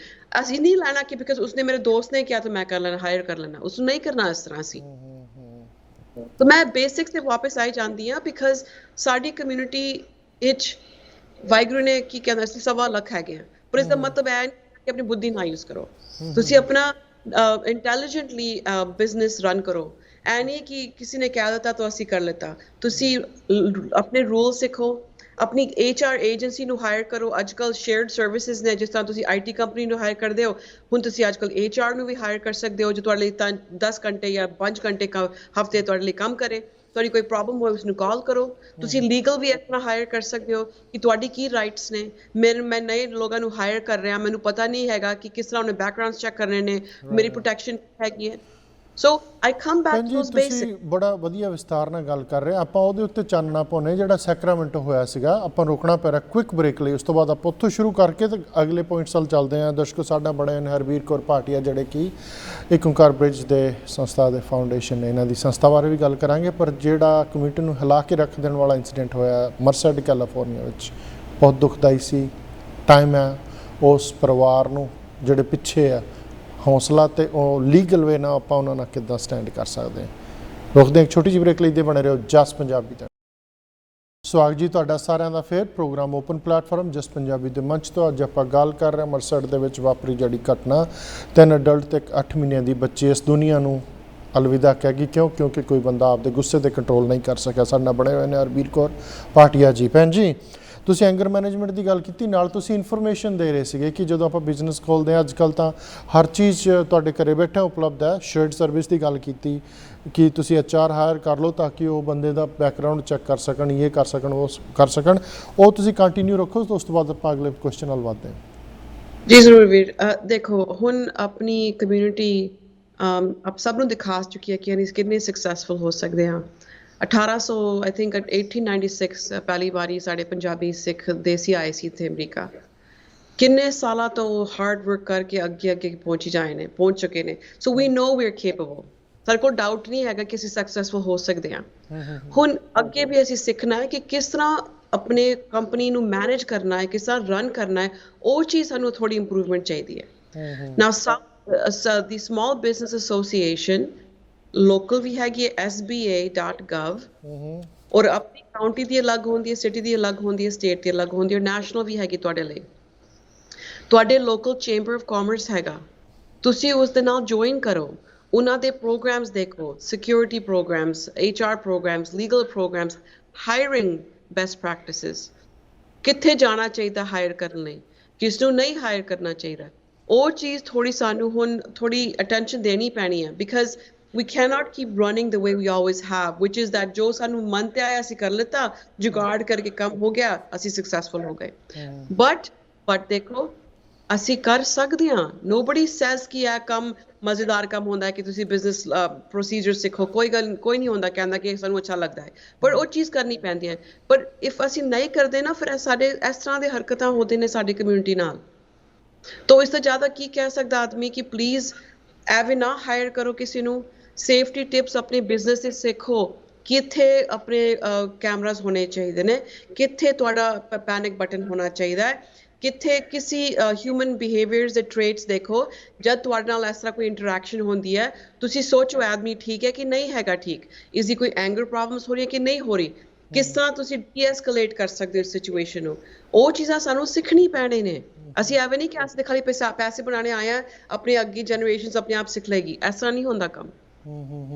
Speaker 2: ਅਸੀਂ ਨਹੀਂ ਲੈਣਾ ਕਿ ਬਿਕਾਜ਼ ਉਸਨੇ ਮੇਰੇ ਦੋਸਤ ਨੇ ਕਿਹਾ ਤਾਂ ਮੈਂ ਕਰ ਲੈਣਾ, ਹਾਇਰ ਕਰ ਲੈਣਾ, ਉਸਨੂੰ ਨਹੀਂ ਕਰਨਾ ਇਸ ਤਰ੍ਹਾਂ ਸੀ। ਤਾਂ ਮੈਂ ਬੇਸਿਕਸ ਤੇ ਵਾਪਸ ਆਈ ਜਾਂਦੀ ਹਾਂ, ਬਿਕਾਜ਼ ਸਾਡੀ ਕਮਿਊਨਿਟੀ ਵਿੱਚ ਵਾਹਿਗੁਰੂ ਨੇ ਕੀ ਕਹਿੰਦਾ ਸੀ, 1.25 ਲੱਖ ਹੈਗੇ ਆ, ਪਰ ਇਸਦਾ ਮਤਲਬ ਇਹ ਕਿ ਆਪਣੀ ਬੁੱਧੀ ਨਾ ਯੂਜ਼ ਕਰੋ। ਤੁਸੀਂ ਆਪਣਾ ਇੰਟੈਲੀਜੈਂਟਲੀ ਬਿਜ਼ਨਸ ਰਨ ਕਰੋ। ਇਹ ਨਹੀਂ ਕਿ ਕਿਸੇ ਨੇ ਕਹਿ ਦਿੱਤਾ ਤਾਂ ਅਸੀਂ ਕਰ ਲਿੱਤਾ। ਤੁਸੀਂ ਆਪਣੇ ਰੂਲ ਸਿੱਖੋ, ਆਪਣੀ HR ਏਜੰਸੀ ਨੂੰ ਹਾਇਰ ਕਰੋ। ਅੱਜ ਕੱਲ੍ਹ ਸ਼ੇਅਰਡ ਸਰਵਿਸਿਜ਼ ਨੇ, ਜਿਸ ਤਰ੍ਹਾਂ ਤੁਸੀਂ IT ਕੰਪਨੀ ਨੂੰ ਹਾਇਰ ਕਰਦੇ ਹੋ, ਹੁਣ ਤੁਸੀਂ ਅੱਜ ਕੱਲ੍ਹ HR ਨੂੰ ਵੀ ਹਾਇਰ ਕਰ ਸਕਦੇ ਹੋ, ਜੋ ਤੁਹਾਡੇ ਲਈ ਤਾਂ 10 ਘੰਟੇ ਜਾਂ 5 ਘੰਟੇ ਹਫ਼ਤੇ ਤੁਹਾਡੇ ਲਈ ਕੰਮ ਕਰੇ। ਤੁਹਾਡੀ ਕੋਈ ਪ੍ਰੋਬਲਮ ਹੋਏ ਉਸਨੂੰ ਕਾਲ ਕਰੋ। ਤੁਸੀਂ ਲੀਗਲ ਵੀ ਇਸ ਤਰ੍ਹਾਂ ਹਾਇਰ ਕਰ ਸਕਦੇ ਹੋ ਕਿ ਤੁਹਾਡੀ ਕੀ ਰਾਈਟਸ ਨੇ। ਮੈਂ ਨਵੇਂ ਲੋਕਾਂ ਨੂੰ ਹਾਇਰ ਕਰ ਰਿਹਾ, ਮੈਨੂੰ ਪਤਾ ਨਹੀਂ ਹੈਗਾ ਕਿ ਕਿਸ ਤਰ੍ਹਾਂ ਉਹਨੇ ਬੈਕਗਰਾਊਂਡ ਚੈੱਕ ਕਰਨੇ ਨੇ, ਮੇਰੀ ਪ੍ਰੋਟੈਕਸ਼ਨ ਹੈਗੀ ਹੈ। So I come back to those basic.
Speaker 1: ਤੁਸੀਂ ਬੜਾ ਵਧੀਆ ਵਿਸਤਾਰ ਨਾਲ ਗੱਲ ਕਰ ਰਹੇ, ਆਪਾਂ ਉਹਦੇ ਉੱਤੇ ਚਾਨਣਾ ਪਾਉਂਦੇ। ਜਿਹੜਾ ਸੈਕਰਾਮੈਂਟੋ ਹੋਇਆ ਸੀਗਾ, ਆਪਾਂ ਰੁਕਣਾ ਪੈ ਰਿਹਾ ਕੁਇਕ ਬ੍ਰੇਕ ਲਈ, ਉਸ ਤੋਂ ਬਾਅਦ ਆਪਾਂ ਉੱਥੋਂ ਸ਼ੁਰੂ ਕਰਕੇ ਤੇ ਅਗਲੇ ਪੁਆਇੰਟਸ ਵੱਲ ਚੱਲਦੇ ਹਾਂ। ਦਰਸ਼ਕੋ ਸਾਡਾ ਬੜੇ ਨੇ ਹਰਬੀਰ ਕੌਰ ਭਾਟੀਆ, ਜਿਹੜੇ ਕਿ ਇੱਕ ਓਂਕਾਰ ਬ੍ਰਿਜ ਦੇ ਸੰਸਥਾ ਦੇ ਫਾਊਂਡੇਸ਼ਨ ਨੇ, ਇਹਨਾਂ ਦੀ ਸੰਸਥਾ ਬਾਰੇ ਵੀ ਗੱਲ ਕਰਾਂਗੇ। ਪਰ ਜਿਹੜਾ ਕਮਿਊਨਿਟੀ ਨੂੰ ਹਿਲਾ ਕੇ ਰੱਖ ਦੇਣ ਵਾਲਾ ਇੰਸੀਡੈਂਟ ਹੋਇਆ ਮਰਸਡ ਕੈਲੀਫੋਰਨੀਆ ਵਿੱਚ, ਬਹੁਤ ਦੁਖਦਾਈ ਸੀ। ਟਾਈਮ ਹੈ ਉਸ ਪਰਿਵਾਰ ਨੂੰ ਜਿਹੜੇ ਪਿੱਛੇ ਆ ਹੌਸਲਾ, ਅਤੇ ਉਹ ਲੀਗਲ ਵੇ ਨਾਲ ਆਪਾਂ ਉਹਨਾਂ ਨਾਲ ਕਿੱਦਾਂ ਸਟੈਂਡ ਕਰ ਸਕਦੇ ਹਾਂ। ਰੁਕਦੇ ਹਾਂ ਇੱਕ ਛੋਟੀ ਜਿਹੀ ਬ੍ਰੇਕ ਲਈ, ਦੇ ਬਣੇ ਰਹੋ ਜਸ ਪੰਜਾਬੀ ਦਾ। ਸਵਾਗਤ ਜੀ ਤੁਹਾਡਾ ਸਾਰਿਆਂ ਦਾ ਫਿਰ ਪ੍ਰੋਗਰਾਮ ਓਪਨ ਪਲੇਟਫਾਰਮ ਜਸ ਪੰਜਾਬੀ ਦੇ ਮੰਚ ਤੋਂ। ਅੱਜ ਆਪਾਂ ਗੱਲ ਕਰ ਰਹੇ ਮਰਸਡ ਦੇ ਵਿੱਚ ਵਾਪਰੀ ਜਿਹੜੀ ਘਟਨਾ, 3 ਅਡਲਟ ਅਤੇ 1 8 ਮਹੀਨਿਆਂ ਦੀ ਬੱਚੀ ਇਸ ਦੁਨੀਆ ਨੂੰ अलविदा कह गई। क्यों? क्योंकि कोई बंदा आपदे गुस्से ते कंट्रोल नहीं कर सकिया। साडे नाल बने हुए ने हरबीर कौर भाटिया जी। भैन जी ਤੁਸੀਂ ਐਂਗਰ ਮੈਨੇਜਮੈਂਟ ਦੀ ਗੱਲ ਕੀਤੀ, ਨਾਲ ਤੁਸੀਂ ਇਨਫੋਰਮੇਸ਼ਨ ਦੇ ਰਹੇ ਸੀਗੇ ਕਿ ਜਦੋਂ ਆਪਾਂ ਬਿਜ਼ਨਸ ਖੋਲ੍ਹਦੇ ਹਾਂ ਅੱਜ ਕੱਲ੍ਹ ਤਾਂ ਹਰ ਚੀਜ਼ ਤੁਹਾਡੇ ਘਰੇ ਬੈਠੇ ਉਪਲਬਧ ਹੈ। ਸ਼ੇਅਰਡ ਸਰਵਿਸ ਦੀ ਗੱਲ ਕੀਤੀ ਕਿ ਤੁਸੀਂ HR ਹਾਇਰ ਕਰ ਲਓ ਤਾਂ ਕਿ ਉਹ ਬੰਦੇ ਦਾ ਬੈਕਗਰਾਊਂਡ ਚੈੱਕ ਕਰ ਸਕਣ, ਇਹ ਕਰ ਸਕਣ, ਉਹ ਕਰ ਸਕਣ। ਉਹ ਤੁਸੀਂ ਕੰਟੀਨਿਊ ਰੱਖੋ, ਉਸ ਤੋਂ ਬਾਅਦ ਆਪਾਂ ਅਗਲੇ ਕੁਐਸਚਨ ਵੱਲ ਵਧਦੇ ਹਾਂ।
Speaker 2: ਜੀ ਜ਼ਰੂਰ ਵੀਰ। ਦੇਖੋ ਹੁਣ ਆਪਣੀ ਕਮਿਊਨਿਟੀ ਆਪ ਸਭ ਨੂੰ ਦਿਖਾ ਚੁੱਕੀ ਹੈ ਕਿ ਅਸੀਂ ਕਿੰਨੇ ਸਕਸੈਸਫੁਲ ਹੋ ਸਕਦੇ ਹਾਂ। 1800 ਆਈ ਥਿੰਕ 1896 ਪਹਿਲੀ ਵਾਰੀ ਸਾਡੇ ਪੰਜਾਬੀ ਸਿੱਖ ਦੇਸੀ ਆਏ ਸੀ ਇੱਥੇ ਅਮਰੀਕਾ। ਕਿੰਨੇ ਸਾਲਾਂ ਤੋਂ ਹਾਰਡ ਵਰਕ ਕਰਕੇ ਅੱਗੇ ਅੱਗੇ ਪਹੁੰਚ ਚੁੱਕੇ ਨੇ। ਸੋ ਵੀ ਨੋ ਵੀ ਆਰ ਕੇਪੇਬਲ। ਸਾਡੇ ਕੋਲ ਡਾਊਟ ਨਹੀਂ ਹੈਗਾ ਕਿ ਅਸੀਂ ਸਕਸੈਸਫੁਲ ਹੋ ਸਕਦੇ ਹਾਂ। ਹੁਣ ਅੱਗੇ ਵੀ ਅਸੀਂ ਸਿੱਖਣਾ ਹੈ ਕਿ ਕਿਸ ਤਰ੍ਹਾਂ ਆਪਣੇ ਕੰਪਨੀ ਨੂੰ ਮੈਨੇਜ ਕਰਨਾ ਹੈ, ਕਿਸ ਤਰ੍ਹਾਂ ਰਨ ਕਰਨਾ ਹੈ। ਉਹ ਚੀਜ਼ ਸਾਨੂੰ ਥੋੜੀ ਇੰਪਰੂਵਮੈਂਟ ਚਾਹੀਦੀ ਹੈ। ਨਾਓ ਦੀ ਸਮਾਲ ਬਿਜ਼ਨਸ ਐਸੋਸੀਏਸ਼ਨ ਲੋਕਲ ਵੀ ਹੈਗੀ ਹੈ sba.gov ਔਰ ਆਪਣੀ ਕਾਉਂਟੀ ਦੀ ਅਲੱਗ ਹੁੰਦੀ ਹੈ, ਸਿਟੀ ਦੀ ਅਲੱਗ ਹੁੰਦੀ ਹੈ, ਸਟੇਟ ਦੀ ਅਲੱਗ ਹੁੰਦੀ ਹੈ, ਨੈਸ਼ਨਲ ਵੀ ਹੈਗੀ ਤੁਹਾਡੇ ਲਈ। ਤੁਹਾਡੇ ਲੋਕਲ ਚੇਂਬਰ ਆਫ ਕਾਮਰਸ ਹੈਗਾ, ਤੁਸੀਂ ਉਸ ਦੇ ਨਾਲ ਜੁਆਇਨ ਕਰੋ। ਉਹਨਾਂ ਦੇ ਪ੍ਰੋਗਰਾਮਸ ਦੇਖੋ, security programs, HR programs, legal programs, hiring best practices, ਕਿੱਥੇ ਜਾਣਾ ਚਾਹੀਦਾ ਹਾਇਰ ਕਰਨ ਲਈ, ਕਿਸ ਨੂੰ ਨਹੀਂ ਹਾਇਰ ਕਰਨਾ ਚਾਹੀਦਾ। ਉਹ ਚੀਜ਼ ਥੋੜੀ ਸਾਨੂੰ ਹੁਣ ਥੋੜੀ ਅਟੈਂਸ਼ਨ ਦੇਣੀ ਪੈਣੀ ਹੈ। Because we cannot keep running the way we always have, which is that ਜੋ ਸਾਨੂੰ ਮਨ ਤੇ ਆਇਆ ਅਸੀਂ ਕਰ ਲਿੱਤਾ, ਜੁਗਾੜ ਕਰਕੇ ਕੰਮ ਹੋ ਗਿਆ, ਅਸੀਂ ਸਕਸੈਸਫੁਲ ਹੋ ਗਏ। ਬਟ ਦੇਖੋ ਅਸੀਂ ਕਰ ਸਕਦੇ ਹਾਂ। nobody says ਕਿ ਇਹ ਕੰਮ ਮਜ਼ੇਦਾਰ ਕੰਮ ਹੁੰਦਾ ਹੈ ਕਿ ਤੁਸੀਂ ਬਿਜ਼ਨਸ ਪ੍ਰੋਸੀਜਰ ਸਿੱਖੋ। ਕੋਈ ਨਹੀਂ ਹੁੰਦਾ ਕਹਿੰਦਾ ਕਿ ਸਾਨੂੰ ਅੱਛਾ ਲੱਗਦਾ ਹੈ, ਪਰ ਉਹ ਚੀਜ਼ ਕਰਨੀ ਪੈਂਦੀ ਹੈ। ਪਰ ਇਫ ਅਸੀਂ ਨਹੀਂ ਕਰਦੇ ਨਾ, ਫਿਰ ਸਾਡੇ ਇਸ ਤਰ੍ਹਾਂ ਦੇ ਹਰਕਤਾਂ ਹੁੰਦੇ ਨੇ ਸਾਡੀ ਕਮਿਊਨਿਟੀ ਨਾਲ। ਤਾਂ ਇਸ ਤੋਂ ਜ਼ਿਆਦਾ ਕੀ ਕਹਿ ਸਕਦਾ ਆਦਮੀ ਕਿ ਪਲੀਜ਼ ਐਵੇਂ ਨਾ ਹਾਇਰ ਕਰੋ ਕਿਸੇ ਨੂੰ। ਸੇਫਟੀ ਟਿਪਸ ਆਪਣੇ ਬਿਜ਼ਨਸ ਦੇ ਸਿੱਖੋ, ਕਿੱਥੇ ਆਪਣੇ ਕੈਮਰਾਸ ਹੋਣੇ ਚਾਹੀਦੇ ਨੇ, ਕਿੱਥੇ ਤੁਹਾਡਾ ਪੈਨਿਕ ਬਟਨ ਹੋਣਾ ਚਾਹੀਦਾ ਹੈ, ਕਿੱਥੇ ਕਿਸੇ ਹਿਊਮਨ ਬਿਹੇਵੀਅਰਸ ਦੇ ਟ੍ਰੇਟਸ ਦੇਖੋ। ਜਦ ਤੁਹਾਡੇ ਨਾਲ ਇਸ ਤਰ੍ਹਾਂ ਕੋਈ ਇੰਟਰੈਕਸ਼ਨ ਹੁੰਦੀ ਹੈ, ਤੁਸੀਂ ਸੋਚੋ ਆਦਮੀ ਠੀਕ ਹੈ ਕਿ ਨਹੀਂ ਹੈਗਾ ਠੀਕ, ਇਸ ਦੀ ਕੋਈ ਐਂਗਰ ਪ੍ਰੋਬਲਮਸ ਹੋ ਰਹੀ ਹੈ ਕਿ ਨਹੀਂ ਹੋ ਰਹੀ, ਕਿਸ ਤਰ੍ਹਾਂ ਤੁਸੀਂ ਡੀ-ਐਸਕੇਲੇਟ ਕਰ ਸਕਦੇ ਹੋ ਸਿਚੁਏਸ਼ਨ ਨੂੰ। ਉਹ ਚੀਜ਼ਾਂ ਸਾਨੂੰ ਸਿੱਖਣੀ ਪੈਣੇ ਨੇ। ਅਸੀਂ ਐਵੇਂ ਨਹੀਂ ਕਿ ਅਸੀਂ ਖਾਲੀ ਪੈਸੇ ਬਣਾਉਣੇ ਆਏ ਆ, ਆਪਣੀ ਅੱਗੇ ਜਨਰੇਸ਼ਨਸ ਆਪਣੇ ਆਪ ਸਿੱਖ ਲਏਗੀ, ਇਸ ਤਰ੍ਹਾਂ ਨਹੀਂ ਹੁੰਦਾ ਕੰਮ।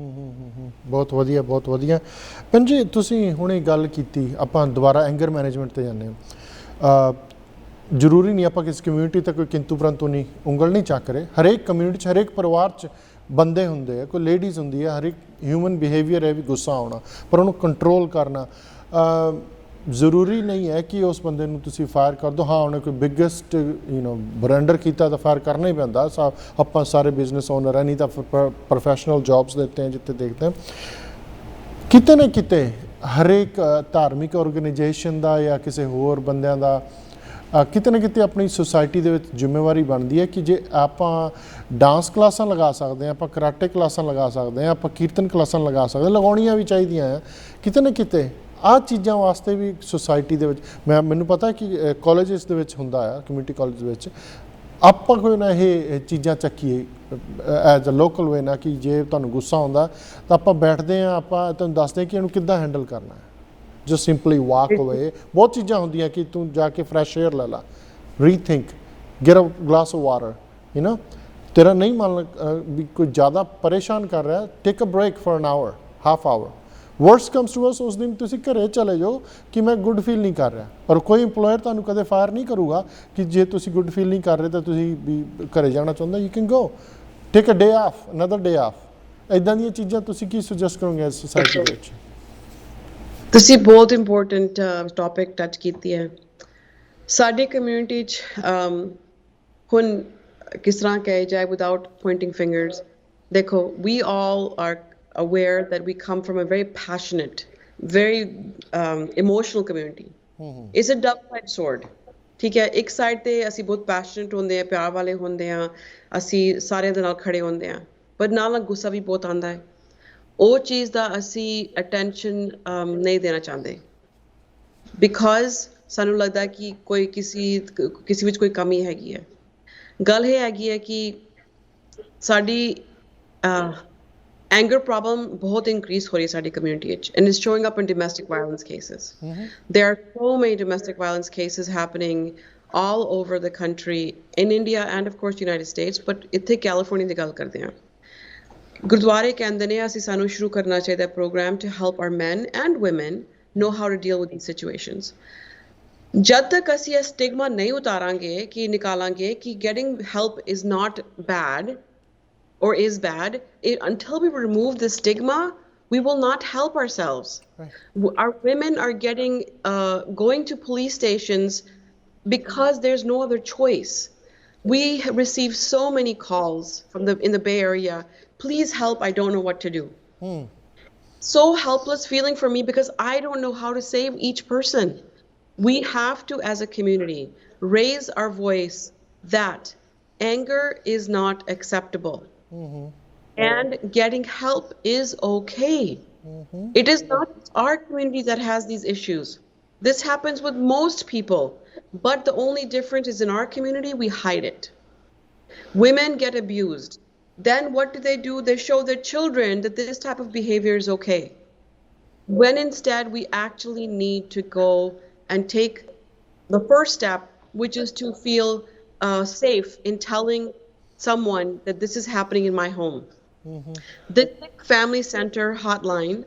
Speaker 1: ਬਹੁਤ ਵਧੀਆ, ਬਹੁਤ ਵਧੀਆ। ਭੈਣ ਜੀ ਤੁਸੀਂ ਹੁਣੇ ਗੱਲ ਕੀਤੀ, ਆਪਾਂ ਦੁਬਾਰਾ ਐਂਗਰ ਮੈਨੇਜਮੈਂਟ 'ਤੇ ਜਾਂਦੇ ਹਾਂ। ਜ਼ਰੂਰੀ ਨਹੀਂ ਆਪਾਂ ਕਿਸ ਕਮਿਊਨਿਟੀ 'ਤੇ ਕੋਈ ਕਿੰਤੂ ਪ੍ਰੰਤੂ ਨਹੀਂ, ਉਂਗਲ ਨਹੀਂ ਚੱਕ ਰਹੇ। ਹਰੇਕ ਕਮਿਊਨਿਟੀ 'ਚ, ਹਰੇਕ ਪਰਿਵਾਰ 'ਚ ਬੰਦੇ ਹੁੰਦੇ ਆ, ਕੋਈ ਲੇਡੀਜ਼ ਹੁੰਦੀ ਹੈ। ਹਰੇਕ ਹਿਊਮਨ ਬਿਹੇਵੀਅਰ ਹੈ ਵੀ ਗੁੱਸਾ ਆਉਣਾ, ਪਰ ਉਹਨੂੰ ਕੰਟਰੋਲ ਕਰਨਾ। ਜ਼ਰੂਰੀ ਨਹੀਂ ਹੈ ਕਿ ਉਸ ਬੰਦੇ ਨੂੰ ਤੁਸੀਂ ਫਾਇਰ ਕਰ ਦਿਓ। ਹਾਂ ਉਹਨੇ ਕੋਈ ਬਿਗੈਸਟ ਬਰੈਂਡਰ ਕੀਤਾ ਤਾਂ ਫਾਇਰ ਕਰਨਾ ਹੀ ਪੈਂਦਾ। ਆਪਾਂ ਸਾਰੇ ਬਿਜ਼ਨਸ ਓਨਰ ਹੈ, ਨਹੀਂ ਤਾਂ ਪ੍ਰੋਫੈਸ਼ਨਲ ਜੌਬਸ ਦੇਤੇ हैं ਜਿੱਥੇ ਦੇਖਦੇ ਹਾਂ ਕਿਤੇ ਨਾ ਕਿਤੇ ਹਰੇਕ ਧਾਰਮਿਕ ਆਰਗੇਨਾਈਜੇਸ਼ਨ ਦਾ ਜਾਂ ਕਿਸੇ ਹੋਰ ਬੰਦਿਆਂ ਦਾ ਕਿਤੇ ਨਾ ਕਿਤੇ ਆਪਣੀ ਸੁਸਾਇਟੀ ਦੇ ਵਿੱਚ ਜ਼ਿੰਮੇਵਾਰੀ ਬਣਦੀ ਹੈ ਕਿ ਜੇ ਆਪਾਂ ਡਾਂਸ ਕਲਾਸਾਂ ਲਗਾ ਸਕਦੇ ਹਾਂ, ਆਪਾਂ ਕਰਾਟੇ ਕਲਾਸਾਂ ਲਗਾ ਸਕਦੇ ਹਾਂ, ਆਪਾਂ ਕੀਰਤਨ ਕਲਾਸਾਂ ਲਗਾ ਸਕਦੇ ਹਾਂ, ਲਗਾਉਣੀਆਂ ਵੀ ਚਾਹੀਦੀਆਂ ਆ ਕਿਤੇ ਨਾ ਕਿਤੇ। ਆਹ ਚੀਜ਼ਾਂ ਵਾਸਤੇ ਵੀ ਸੁਸਾਇਟੀ ਦੇ ਵਿੱਚ ਮੈਨੂੰ ਪਤਾ ਕਿ ਕਾਲਜਿਸ ਦੇ ਵਿੱਚ ਹੁੰਦਾ ਆ, ਕਮਿਊਨਿਟੀ ਕਾਲਜ ਵਿੱਚ ਆਪਾਂ ਕੋਈ ਨਾ ਇਹ ਚੀਜ਼ਾਂ ਚੱਕੀਏ ਐਜ਼ ਅ ਲੋਕਲ ਵੇ ਨਾ, ਕਿ ਜੇ ਤੁਹਾਨੂੰ ਗੁੱਸਾ ਆਉਂਦਾ ਤਾਂ ਆਪਾਂ ਬੈਠਦੇ ਹਾਂ, ਆਪਾਂ ਤੁਹਾਨੂੰ ਦੱਸਦੇ ਕਿ ਇਹਨੂੰ ਕਿੱਦਾਂ ਹੈਂਡਲ ਕਰਨਾ ਹੈ। ਜੋ ਸਿੰਪਲੀ ਵਾਕ ਅਵੇ। ਬਹੁਤ ਚੀਜ਼ਾਂ ਹੁੰਦੀਆਂ ਕਿ ਤੂੰ ਜਾ ਕੇ ਫਰੈਸ਼ ਏਅਰ ਲੈ ਲਾ, rethink, get a glass of water. ਤੇਰਾ ਨਹੀਂ ਮੰਨ ਵੀ ਕੋਈ ਜ਼ਿਆਦਾ ਪਰੇਸ਼ਾਨ ਕਰ ਰਿਹਾ, take a break for an hour, half hour. Words comes to us, ਉਸ ਦਿਨ ਤੁਸੀਂ ਘਰੇ ਚਲੇ ਜਾਓ ਕਿ ਮੈਂ ਗੁੱਡ ਫੀਲ ਨਹੀਂ ਕਰ ਰਿਹਾ। ਪਰ ਕੋਈ ਇੰਪਲੋਇਰ ਤੁਹਾਨੂੰ ਕਦੇ ਫਾਇਰ ਨਹੀਂ ਕਰੂਗਾ ਕਿ ਜੇ ਤੁਸੀਂ ਗੁੱਡ ਫੀਲ ਨਹੀਂ ਕਰ ਰਹੇ ਤਾਂ ਤੁਸੀਂ ਵੀ ਘਰੇ ਜਾਣਾ ਚਾਹੁੰਦਾ, you can go, take a day off, another day off. ਇੱਦਾਂ ਦੀਆਂ ਚੀਜ਼ਾਂ ਤੁਸੀਂ ਕੀ ਸੁਜੈਸਟ ਕਰੋਗੇ ਸੋਸਾਇਟੀ ਦੇ ਵਿੱਚ?
Speaker 2: ਤੁਸੀਂ ਬਹੁਤ ਇੰਪੋਰਟੈਂਟ ਟੌਪਿਕ ਟੱਚ ਕੀਤੀ ਹੈ। ਸਾਡੀ ਕਮਿਊਨਿਟੀ 'ਚ ਹੁਣ ਕਿਸ ਤਰ੍ਹਾਂ ਕਹੇ ਜਾਏ ਵਿਦਆਊਟ ਪੁਆਇੰਟਿੰਗ ਫਿੰਗਰਸ, ਦੇਖੋ we all are aware that we come from a very passionate, very emotional community. It's a double-edged sword. ਠੀਕ ਹੈ, ਇੱਕ ਸਾਈਡ ਤੇ ਅਸੀਂ ਬਹੁਤ ਪੈਸ਼ਨੇਟ ਹੁੰਦੇ ਆ, ਪਿਆਰ ਵਾਲੇ ਹੁੰਦੇ ਆ, ਅਸੀਂ ਸਾਰਿਆਂ ਦੇ ਨਾਲ ਖੜੇ ਹੁੰਦੇ ਆ, ਪਰ ਨਾਲ ਗੁੱਸਾ ਵੀ ਬਹੁਤ ਆਉਂਦਾ ਹੈ। ਉਹ ਚੀਜ਼ ਦਾ ਅਸੀਂ ਅਟੈਂਸ਼ਨ ਨਹੀਂ ਦੇਣਾ ਚਾਹੁੰਦੇ, ਬਿਕਾਜ਼ ਸਾਨੂੰ ਲੱਗਦਾ ਕਿ ਕੋਈ ਕਿਸੇ ਵਿੱਚ ਕੋਈ ਕਮੀ ਹੈਗੀ ਹੈ। ਗੱਲ ਇਹ ਹੈਗੀ ਹੈ ਕਿ ਸਾਡੀ anger problem ਬਹੁਤ increase ਹੋ ਰਹੀ ਹੈ ਸਾਡੀ community ਵਿੱਚ, and is showing up in domestic violence cases. There are so many domestic violence cases happening all over the country, in India and of course United States, but ਇੱਥੇ California ਦੀ ਗੱਲ ਕਰਦੇ ਹਾਂ। ਗੁਰਦੁਆਰੇ ਕਹਿੰਦੇ ਨੇ ਅਸੀਂ ਸਾਨੂੰ ਸ਼ੁਰੂ ਕਰਨਾ ਚਾਹੀਦਾ programme to help our men and women know how to deal with these situations. ਜਦ ਤੱਕ ਅਸੀਂ ਇਹ ਸਟਿਗਮਾ ਨਹੀਂ ਉਤਾਰਾਂਗੇ ਕਿ ਨਿਕਾਲਾਂਗੇ ਕਿ getting help is not bad or is bad, until we remove the stigma, we will not help ourselves. Right. Our women are going to police stations because there's no other choice. We receive so many calls in the Bay Area. Please help, I don't know what to do. So helpless feeling for me because I don't know how to save each person. We have to, as a community, raise our voice that anger is not acceptable. And getting help is okay. It is not our community that has these issues. This happens with most people, but the only difference is in our community, we hide it. Women get abused. Then what do? They show their children that this type of behavior is okay. When instead we actually need to go and take the first step, which is to feel safe in telling someone that this is happening in my home. The Sikh Family Center hotline,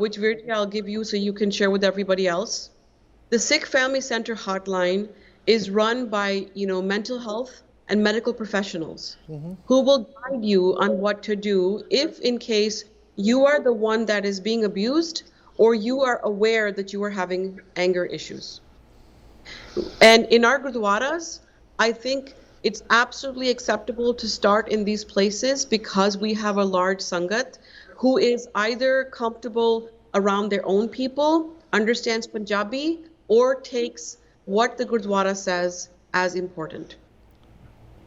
Speaker 2: which I'll give you so you can share with everybody else. The Sikh Family Center hotline is run by, mental health and medical professionals who will guide you on what to do if in case you are the one that is being abused or you are aware that you are having anger issues. And in our gurdwaras, I think it's absolutely acceptable to start in these places because we have a large sangat who is either comfortable around their own people, understands Punjabi, or takes what the gurdwara says as important.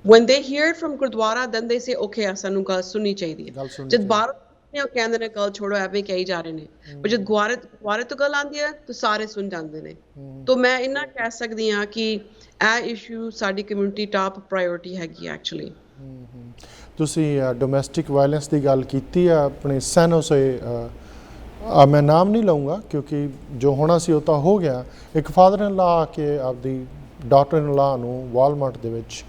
Speaker 2: When they hear it from Gurdwara, then they say, okay, ਸਾਨੂੰ ਗੱਲ ਸੁਣਨੀ ਚਾਹੀਦੀ ਹੈ। ਜਦ ਬਾਹਰੋਂ ਉਹ ਕਹਿੰਦੇ ਨੇ ਗੱਲ ਛੋੜੋ ਐਵੇਂ ਕਹੀ ਜਾ ਰਹੇ ਨੇ, ਪਰ ਜਦ ਗੁਰਦੁਆਰੇ ਤੋਂ ਗੱਲ ਆਉਂਦੀ ਹੈ ਤਾਂ ਸਾਰੇ ਸੁਣ ਜਾਂਦੇ ਨੇ। ਤਾਂ ਮੈਂ ਇੰਨਾ ਕਹਿ ਸਕਦੀ ਹਾਂ ਕਿ ਇਹ ਇਸ਼ੂ ਸਾਡੀ ਕਮਿਊਨਿਟੀ ਟਾਪ ਪ੍ਰਾਇੋਰਟੀ ਹੈਗੀ ਐਕਚੁਅਲੀ।
Speaker 1: ਤੁਸੀਂ ਡੋਮੈਸਟਿਕ ਵਾਇਲੈਂਸ ਦੀ ਗੱਲ ਕੀਤੀ ਆ ਆਪਣੇ ਸੈਨੋਸੇ, ਮੈਂ ਨਾਮ ਨਹੀਂ ਲਊਂਗਾ ਕਿਉਂਕਿ ਜੋ ਹੋਣਾ ਸੀ ਉਹ ਤਾਂ ਹੋ ਗਿਆ। ਇੱਕ ਫਾਦਰ ਇਨ ਲਾ ਆ ਕੇ ਆਪਦੀ ਡਾਟਰ ਇਨ ਲਾ ਨੂੰ ਵਾਲਮਾਰਟ ਦੇ ਵਿੱਚ,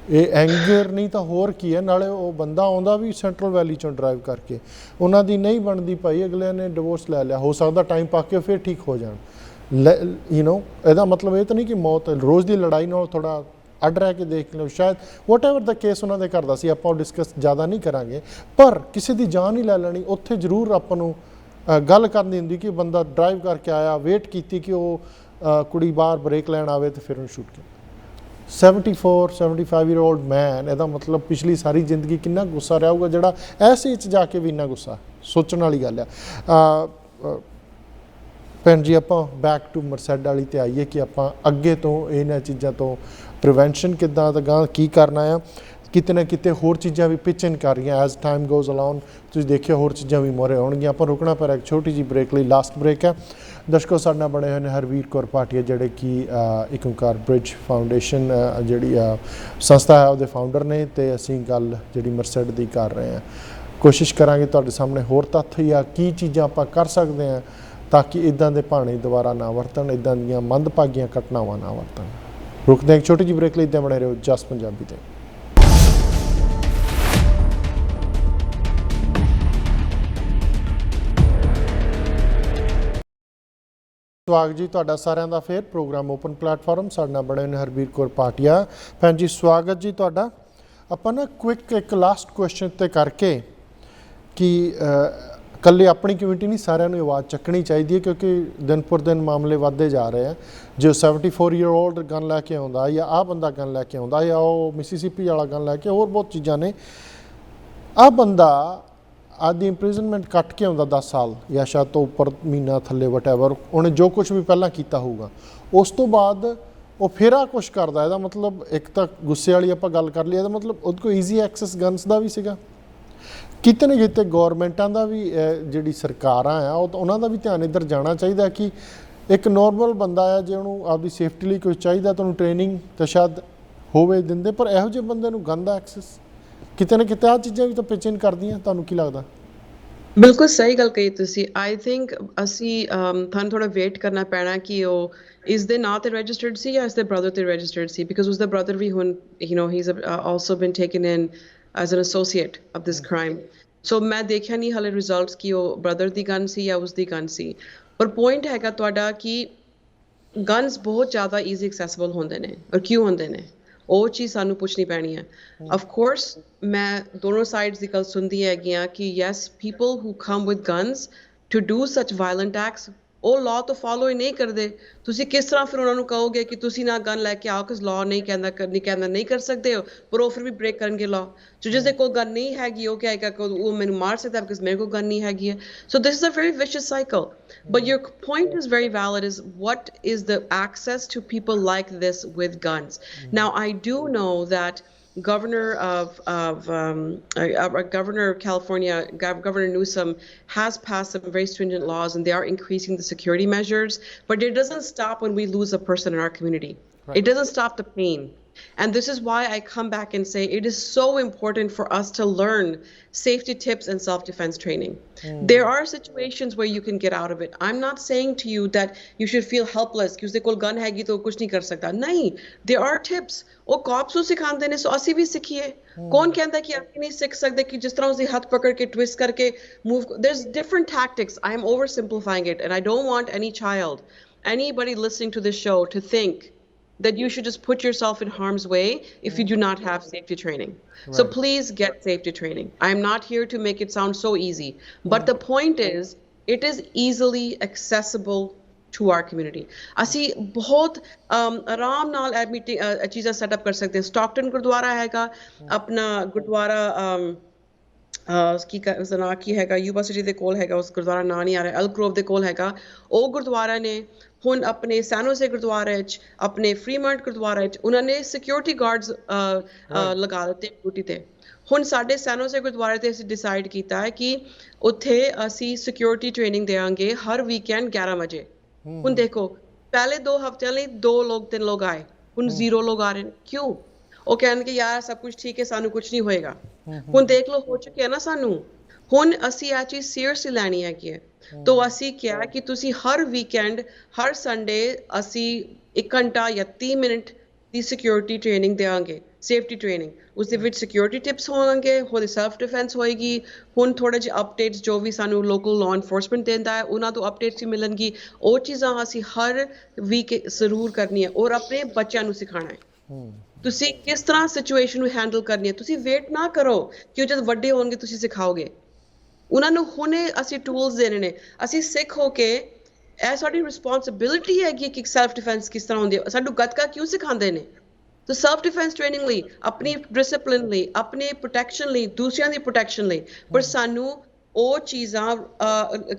Speaker 1: ਇਹ ਐਂਗਰ ਨਹੀਂ ਤਾਂ ਹੋਰ ਕੀ ਹੈ, ਨਾਲੇ ਉਹ ਬੰਦਾ ਆਉਂਦਾ ਵੀ ਸੈਂਟਰਲ ਵੈਲੀ ਚੋਂ ਡਰਾਈਵ ਕਰਕੇ, ਉਹਨਾਂ ਦੀ ਨਹੀਂ ਬਣਦੀ ਭਾਈ, ਅਗਲੇ ਨੇ ਡਿਵੋਰਸ ਲੈ ਲਿਆ, ਹੋ ਸਕਦਾ ਟਾਈਮ ਪਾ ਕੇ ਫਿਰ ਠੀਕ ਹੋ ਜਾਣ। ਇਹਦਾ ਮਤਲਬ ਇਹ ਤਾਂ ਨਹੀਂ ਕਿ ਮੌਤ, ਰੋਜ਼ ਦੀ ਲੜਾਈ ਨਾਲ ਥੋੜ੍ਹਾ ਅੱਡ ਰਹਿ ਕੇ ਦੇਖ ਲਓ, ਸ਼ਾਇਦ ਵਾਟ ਐਵਰ ਦਾ ਕੇਸ ਉਹਨਾਂ ਦੇ ਘਰ ਦਾ ਸੀ, ਆਪਾਂ ਉਹ ਡਿਸਕਸ ਜ਼ਿਆਦਾ ਨਹੀਂ ਕਰਾਂਗੇ, ਪਰ ਕਿਸੇ ਦੀ ਜਾਨ ਹੀ ਲੈ ਲੈਣੀ, ਉੱਥੇ ਜ਼ਰੂਰ ਆਪਾਂ ਨੂੰ ਗੱਲ ਕਰਨੀ ਹੁੰਦੀ ਕਿ ਬੰਦਾ ਡਰਾਈਵ ਕਰਕੇ ਆਇਆ, ਵੇਟ ਕੀਤੀ ਕਿ ਉਹ ਕੁੜੀ ਬਾਹਰ ਬ੍ਰੇਕ ਲੈਣ ਆਵੇ ਅਤੇ ਫਿਰ ਉਹਨੂੰ ਸ਼ੂਟ ਕੀਤਾ। 75-75 ਮੈਨ, ਇਹਦਾ ਮਤਲਬ ਪਿਛਲੀ ਸਾਰੀ ਜ਼ਿੰਦਗੀ ਕਿੰਨਾ ਗੁੱਸਾ ਰਿਹਾ ਹੋਊਗਾ ਜਿਹੜਾ ਐਸੇ 'ਚ ਜਾ ਕੇ ਵੀ ਇੰਨਾ ਗੁੱਸਾ, ਸੋਚਣ ਵਾਲੀ ਗੱਲ ਆ। ਭੈਣ ਜੀ ਆਪਾਂ ਬੈਕ ਟੂ ਮਰਸੈਡ ਵਾਲੀ 'ਤੇ ਆਈਏ ਕਿ ਆਪਾਂ ਅੱਗੇ ਤੋਂ ਇਹਨਾਂ ਚੀਜ਼ਾਂ ਤੋਂ ਪ੍ਰੀਵੈਂਸ਼ਨ ਕਿੱਦਾਂ ਤਾਂ ਗਾਂ ਕੀ ਕਰਨਾ ਆ। ਕਿਤੇ ਨਾ ਕਿਤੇ ਹੋਰ ਚੀਜ਼ਾਂ ਵੀ ਪਿਚਨ ਕਰ ਰਹੀਆਂ ਐਜ਼ ਟਾਈਮ ਗੋਜ਼ ਅਲਾਉਨ, ਤੁਸੀਂ ਦੇਖਿਆ ਹੋਰ ਚੀਜ਼ਾਂ ਵੀ ਮੋਰੇ ਆਉਣਗੀਆਂ। ਆਪਾਂ ਰੁਕਣਾ ਪਰ ਇੱਕ ਛੋਟੀ ਜਿਹੀ ਬ੍ਰੇਕ ਲਈ, ਲਾਸਟ ਬ੍ਰੇਕ ਹੈ। ਦਰਸ਼ਕੋ ਸਾਡੇ ਨਾਲ ਬਣੇ ਹੋਏ ਨੇ ਹਰਵੀਰ ਕੌਰ ਭਾਟੀਆ ਜਿਹੜੇ ਕਿ ਇੱਕ ਓਂਕਾਰ ਬ੍ਰਿਜ ਫਾਊਂਡੇਸ਼ਨ ਜਿਹੜੀ ਸੰਸਥਾ ਹੈ ਉਹਦੇ ਫਾਊਂਡਰ ਨੇ, ਅਤੇ ਅਸੀਂ ਗੱਲ ਜਿਹੜੀ ਮਰਸੈਡ ਦੀ ਕਰ ਰਹੇ ਹਾਂ। ਕੋਸ਼ਿਸ਼ ਕਰਾਂਗੇ ਤੁਹਾਡੇ ਸਾਹਮਣੇ ਹੋਰ ਤੱਥ ਜਾਂ ਕੀ ਚੀਜ਼ਾਂ ਆਪਾਂ ਕਰ ਸਕਦੇ ਹਾਂ ਤਾਂ ਕਿ ਇੱਦਾਂ ਦੇ ਭਾਣੇ ਦੁਬਾਰਾ ਨਾ ਵਰਤਣ, ਇੱਦਾਂ ਦੀਆਂ ਮੰਦਭਾਗੀਆਂ ਘਟਨਾਵਾਂ ਨਾ ਵਰਤਣ। ਰੁਕਦੇ ਇੱਕ ਛੋਟੀ ਜਿਹੀ ਬ੍ਰੇਕ ਲਈ, ਇੱਦਾਂ ਬਣੇ ਰਹੋ ਜਸ ਪੰਜਾਬੀ 'ਤੇ। ਸਵਾਗਤ ਜੀ ਤੁਹਾਡਾ ਸਾਰਿਆਂ ਦਾ ਫਿਰ ਪ੍ਰੋਗਰਾਮ ਓਪਨ ਪਲੇਟਫਾਰਮ। ਸਾਡੇ ਨਾਲ ਬਣੇ ਨੇ ਹਰਬੀਰ ਕੌਰ ਭਾਟੀਆ। ਭੈਣ ਜੀ ਸਵਾਗਤ ਜੀ ਤੁਹਾਡਾ। ਆਪਾਂ ਨਾ ਕੁਇਕ ਇੱਕ ਲਾਸਟ ਕੁਐਸਚਨ 'ਤੇ ਕਰਕੇ ਕਿ ਇਕੱਲੇ ਆਪਣੀ ਕਮਿਊਨਿਟੀ ਨਹੀਂ, ਸਾਰਿਆਂ ਨੂੰ ਆਵਾਜ਼ ਚੱਕਣੀ ਚਾਹੀਦੀ ਹੈ ਕਿਉਂਕਿ ਦਿਨ ਪਰ ਦਿਨ ਮਾਮਲੇ ਵੱਧਦੇ ਜਾ ਰਹੇ ਆ। ਜੋ 74 ਈਅਰ ਓਲਡ ਗਨ ਲੈ ਕੇ ਆਉਂਦਾ, ਜਾਂ ਆਹ ਬੰਦਾ ਗਨ ਲੈ ਕੇ ਆਉਂਦਾ, ਜਾਂ ਉਹ ਮਿਸੀਸਿਪੀ ਵਾਲਾ ਗਨ ਲੈ ਕੇ, ਹੋਰ ਬਹੁਤ ਚੀਜ਼ਾਂ ਨੇ। ਆਹ ਬੰਦਾ ਆਦੀ ਇੰਪ੍ਰਿਜ਼ਨਮੈਂਟ ਕੱਟ ਕੇ ਆਉਂਦਾ 10 ਸਾਲ ਜਾਂ ਸ਼ਾਇਦ ਤੋਂ ਉੱਪਰ, ਮਹੀਨਾ ਥੱਲੇ, ਵਟਐਵਰ ਉਹਨੇ ਜੋ ਕੁਛ ਵੀ ਪਹਿਲਾਂ ਕੀਤਾ ਹੋਊਗਾ, ਉਸ ਤੋਂ ਬਾਅਦ ਉਹ ਫਿਰ ਆ ਕੁਛ ਕਰਦਾ। ਇਹਦਾ ਮਤਲਬ ਇੱਕ ਤਾਂ ਗੁੱਸੇ ਵਾਲੀ ਆਪਾਂ ਗੱਲ ਕਰ ਲਈ, ਇਹਦਾ ਮਤਲਬ ਉਹਦੇ ਕੋਲ ਈਜ਼ੀ ਐਕਸੈਸ ਗਨਸ ਦਾ ਵੀ ਸੀਗਾ। ਕਿਤੇ ਨਾ ਕਿਤੇ ਗੌਰਮੈਂਟਾਂ ਦਾ ਵੀ, ਜਿਹੜੀ ਸਰਕਾਰਾਂ ਆ ਉਹਨਾਂ ਦਾ ਵੀ ਧਿਆਨ ਇੱਧਰ ਜਾਣਾ ਚਾਹੀਦਾ ਕਿ ਇੱਕ ਨੋਰਮਲ ਬੰਦਾ ਆ, ਜੇ ਉਹਨੂੰ ਆਪਦੀ ਸੇਫਟੀ ਲਈ ਕੁਛ ਚਾਹੀਦਾ ਤਾਂ ਉਹਨੂੰ ਟ੍ਰੇਨਿੰਗ ਤਾਂ ਸ਼ਾਇਦ ਹੋਵੇ ਦਿੰਦੇ, ਪਰ ਇਹੋ ਜਿਹੇ ਬੰਦੇ ਨੂੰ ਗਨ ਦਾ ਐਕਸੈਸ ਕਿਤੇ ਨਾ ਕਿਤੇ ਆਹ ਚੀਜ਼ਾਂ ਵੀ ਤਾਂ ਪਿਚਨ ਕਰਦੀਆਂ। ਤੁਹਾਨੂੰ ਕੀ ਲੱਗਦਾ?
Speaker 2: ਬਿਲਕੁਲ ਸਹੀ ਗੱਲ ਕਹੀ ਤੁਸੀਂ। ਆਈ ਥਿੰਕ ਅਸੀਂ ਤੁਹਾਨੂੰ ਥੋੜਾ ਵੇਟ ਕਰਨਾ ਪੈਣਾ ਕਿ ਉਹ ਇਸ ਦੇ ਨਾਂ ਤੇ ਰਜਿਸਟਰਡ ਸੀ ਜਾਂ ਇਸ ਦੇ ਬ੍ਰਦਰ ਤੇ ਰਜਿਸਟਰਡ ਸੀ, ਬਿਕਾਜ਼ ਉਸਦਾ ਬ੍ਰਦਰ ਵੀ ਹੁਣ he's also been taken in as an associate of this crime. ਸੋ ਮੈਂ ਦੇਖਿਆ ਨਹੀਂ ਹਾਲੇ ਰਿਜ਼ਲਟਸ ਕਿ ਉਹ ਬ੍ਰਦਰ ਦੀ ਗਨ ਸੀ ਜਾਂ ਉਸਦੀ ਗਨ ਸੀ, ਪਰ ਪੁਆਇੰਟ ਹੈਗਾ ਤੁਹਾਡਾ ਕਿ ਗਨਸ ਬਹੁਤ ਜ਼ਿਆਦਾ ਈਜ਼ੀ ਐਕਸੈਸਿਬਲ ਹੁੰਦੇ ਨੇ, ਔਰ ਕਿਉਂ ਹੁੰਦੇ ਨੇ ਉਹ ਚੀਜ਼ ਸਾਨੂੰ ਪੁੱਛਣੀ ਪੈਣੀ ਹੈ। ਆਫ ਕੋਰਸ ਮੈਂ ਦੋਨੋਂ ਸਾਈਡਸ ਦੀ ਗੱਲ ਸੁਣਦੀ ਹੈਗੀ ਆ ਕਿ yes people who come with guns to do such violent acts ਉਹ ਲਾਅ ਤੋਂ ਫੋਲੋ ਹੀ ਨਹੀਂ ਕਰਦੇ। ਤੁਸੀਂ ਕਿਸ ਤਰ੍ਹਾਂ ਫਿਰ ਉਹਨਾਂ ਨੂੰ ਕਹੋਗੇ ਕਿ ਤੁਸੀਂ ਨਾ ਗਨ ਲੈ ਕੇ ਆਓ, ਕਿਸ ਲਾਅ ਨਹੀਂ ਕਹਿੰਦਾ ਨਹੀਂ ਕਰ ਸਕਦੇ ਹੋ, ਪਰ ਉਹ ਫਿਰ ਵੀ ਬ੍ਰੇਕ ਕਰਨਗੇ ਲਾਅ। ਸੋ ਜਿਸ ਦੇ ਕੋਲ ਗਨ ਨਹੀਂ ਹੈਗੀ ਉਹ ਕਹੇਗਾ ਕਿ ਉਹ ਮੈਨੂੰ ਮਾਰ ਸਕਦਾ ਬਿਕਾਜ਼ ਮੇਰੇ ਕੋਲ ਗਨ ਨਹੀਂ ਹੈਗੀ ਹੈ। So this is a very vicious cycle. But your point is very valid, is what is the access to people like this with guns. Now, I do know that Governor of California, Governor Newsom, has passed some very stringent laws, and they are increasing the security measures. But it doesn't stop when we lose a person in our community. Right. It doesn't stop the pain. And this is why I come back and say it is so important for us to learn safety tips and self-defense training. There are situations where you can get out of it. I'm not saying to you that you should feel helpless कि उसके कोल gun हैगी तो कुछ नहीं कर सकता। नहीं, there are tips. वो cops को सिखाते ने, सो असी भी सीखिए। कौन कहता है कि आप नहीं सीख सकते कि जिस तरह उसे हाथ पकड़ के twist करके move। There's different tactics. I am oversimplifying it, and I don't want any child, anybody listening to this show to think that you should just put yourself in harm's way if you do not have safety training. Right. So please get safety training. I'm not here to make it sound so easy, but the point is, it is easily accessible to our community. ਅਸੀਂ ਬਹੁਤ ਆਰਾਮ ਨਾਲ ਐਡਮਿਟਿੰਗ ਚੀਜ਼ਾਂ setup ਕਰ ਸਕਦੇ ਹਾਂ। Stockton Gurdwara ਹੈਗਾ, ਆਪਣਾ ਗੁਰਦੁਆਰਾ ਉਸਦਾ ਨਾਂ ਕੀ ਹੈਗਾ, ਯੂਨੀਵਰਸਿਟੀ ਦੇ ਕੋਲ ਹੈਗਾ, ਉਸ ਗੁਰਦੁਆਰਾ ਨਾਂ ਨਹੀਂ ਆ ਰਿਹਾ, ਐਲ ਗਰੋਵ ਦੇ ਕੋਲ ਹੈਗਾ। ਉਹ ਗੁਰਦੁਆਰਾ ਨੇ ਹੁਣ ਆਪਣੇ ਸੈਨੋਸੇ ਗੁਰਦੁਆਰੇ 'ਚ, ਆਪਣੇ ਫਰੀਮੌਂਟ ਗੁਰਦੁਆਰੇ 'ਚ ਉਹਨਾਂ ਨੇ ਸਿਕਿਉਰਿਟੀ ਗਾਰਡਸ ਲਗਾ ਦਿੱਤੇ ਡਿਊਟੀ ਤੇ। ਹੁਣ ਸਾਡੇ ਸੈਨੋਸੇ ਗੁਰਦੁਆਰੇ ਤੇ ਅਸੀਂ ਡਿਸਾਈਡ ਕੀਤਾ ਹੈ ਕਿ ਉੱਥੇ ਅਸੀਂ ਸਿਕਿਉਰਿਟੀ ਟ੍ਰੇਨਿੰਗ ਦੇਵਾਂਗੇ ਹਰ ਵੀਕਐਂਡ 11 ਵਜੇ। ਹੁਣ ਦੇਖੋ, ਪਹਿਲੇ 2 ਹਫ਼ਤਿਆਂ ਲਈ 3 ਲੋਕ ਆਏ, ਹੁਣ 0 ਲੋਕ ਆ ਰਹੇ ਨੇ। ਕਿਉਂ? ਉਹ ਕਹਿਣਗੇ ਯਾਰ ਸਭ ਕੁਝ ਠੀਕ ਹੈ, ਸਾਨੂੰ ਕੁਝ ਨਹੀਂ ਹੋਏਗਾ। ਹੁਣ ਦੇਖ ਲਓ, ਹੋ ਚੁੱਕਿਆ ਨਾ ਸਾਨੂੰ। ਹੁਣ ਅਸੀਂ ਇਹ ਚੀਜ਼ ਸੀਰੀਅਸਲੀ ਲੈਣੀ ਹੈਗੀ ਹੈ। ਤਾਂ ਅਸੀਂ ਕਿਹਾ ਕਿ ਤੁਸੀਂ ਹਰ ਵੀਕਐਂਡ, ਹਰ ਸੰਡੇ ਅਸੀਂ 1 ਘੰਟਾ ਜਾਂ 30 ਮਿੰਟ ਦੀ ਸਿਕਿਉਰਿਟੀ ਟ੍ਰੇਨਿੰਗ ਦੇਵਾਂਗੇ, ਸੇਫਟੀ ਟ੍ਰੇਨਿੰਗ। ਉਸ ਦੇ ਵਿੱਚ ਸਿਕਿਉਰਿਟੀ ਟਿਪਸ ਹੋਣਗੇ, ਉਹਦੀ ਸੈਲਫ ਡਿਫੈਂਸ ਹੋਏਗੀ। ਹੁਣ ਥੋੜ੍ਹੇ ਜਿਹੇ ਅਪਡੇਟਸ ਜੋ ਵੀ ਸਾਨੂੰ ਲੋਕਲ ਲਾਅ ਇਨਫੋਰਸਮੈਂਟ ਦਿੰਦਾ ਹੈ ਉਹਨਾਂ ਤੋਂ ਅਪਡੇਟਸ ਵੀ ਮਿਲਣਗੀ। ਉਹ ਚੀਜ਼ਾਂ ਅਸੀਂ ਹਰ ਵੀਕ ਜ਼ਰੂਰ ਕਰਨੀ ਹੈ, ਔਰ ਆਪਣੇ ਬੱਚਿਆਂ ਨੂੰ ਸਿਖਾਉਣਾ ਹੈ ਤੁਸੀਂ ਕਿਸ ਤਰ੍ਹਾਂ ਸਿਚੁਏਸ਼ਨ ਨੂੰ ਹੈਂਡਲ ਕਰਨੀ ਹੈ। ਤੁਸੀਂ ਵੇਟ ਨਾ ਕਰੋ ਕਿ ਉਹ ਜਦ ਵੱਡੇ ਹੋਣਗੇ ਤੁਸੀਂ ਸਿਖਾਓਗੇ ਉਹਨਾਂ ਨੂੰ। ਹੁਣੇ ਅਸੀਂ ਟੂਲਸ ਦੇਣੇ ਨੇ। ਅਸੀਂ ਸਿੱਖ ਹੋ ਕੇ, ਇਹ ਸਾਡੀ ਰਿਸਪੌਂਸਿਬਿਲਿਟੀ ਹੈਗੀ ਕਿ ਸੈਲਫ ਡਿਫੈਂਸ ਕਿਸ ਤਰ੍ਹਾਂ ਹੁੰਦੀ ਹੈ। ਸਾਨੂੰ ਗੱਤਕਾ ਕਿਉਂ ਸਿਖਾਉਂਦੇ ਨੇ? ਤਾਂ ਸੈਲਫ ਡਿਫੈਂਸ ਟ੍ਰੇਨਿੰਗ ਲਈ, ਆਪਣੀ ਡਿਸਿਪਲਿਨ ਲਈ, ਆਪਣੇ ਪ੍ਰੋਟੈਕਸ਼ਨ ਲਈ, ਦੂਸਰਿਆਂ ਦੀ ਪ੍ਰੋਟੈਕਸ਼ਨ ਲਈ। ਪਰ ਸਾਨੂੰ ਉਹ ਚੀਜ਼ਾਂ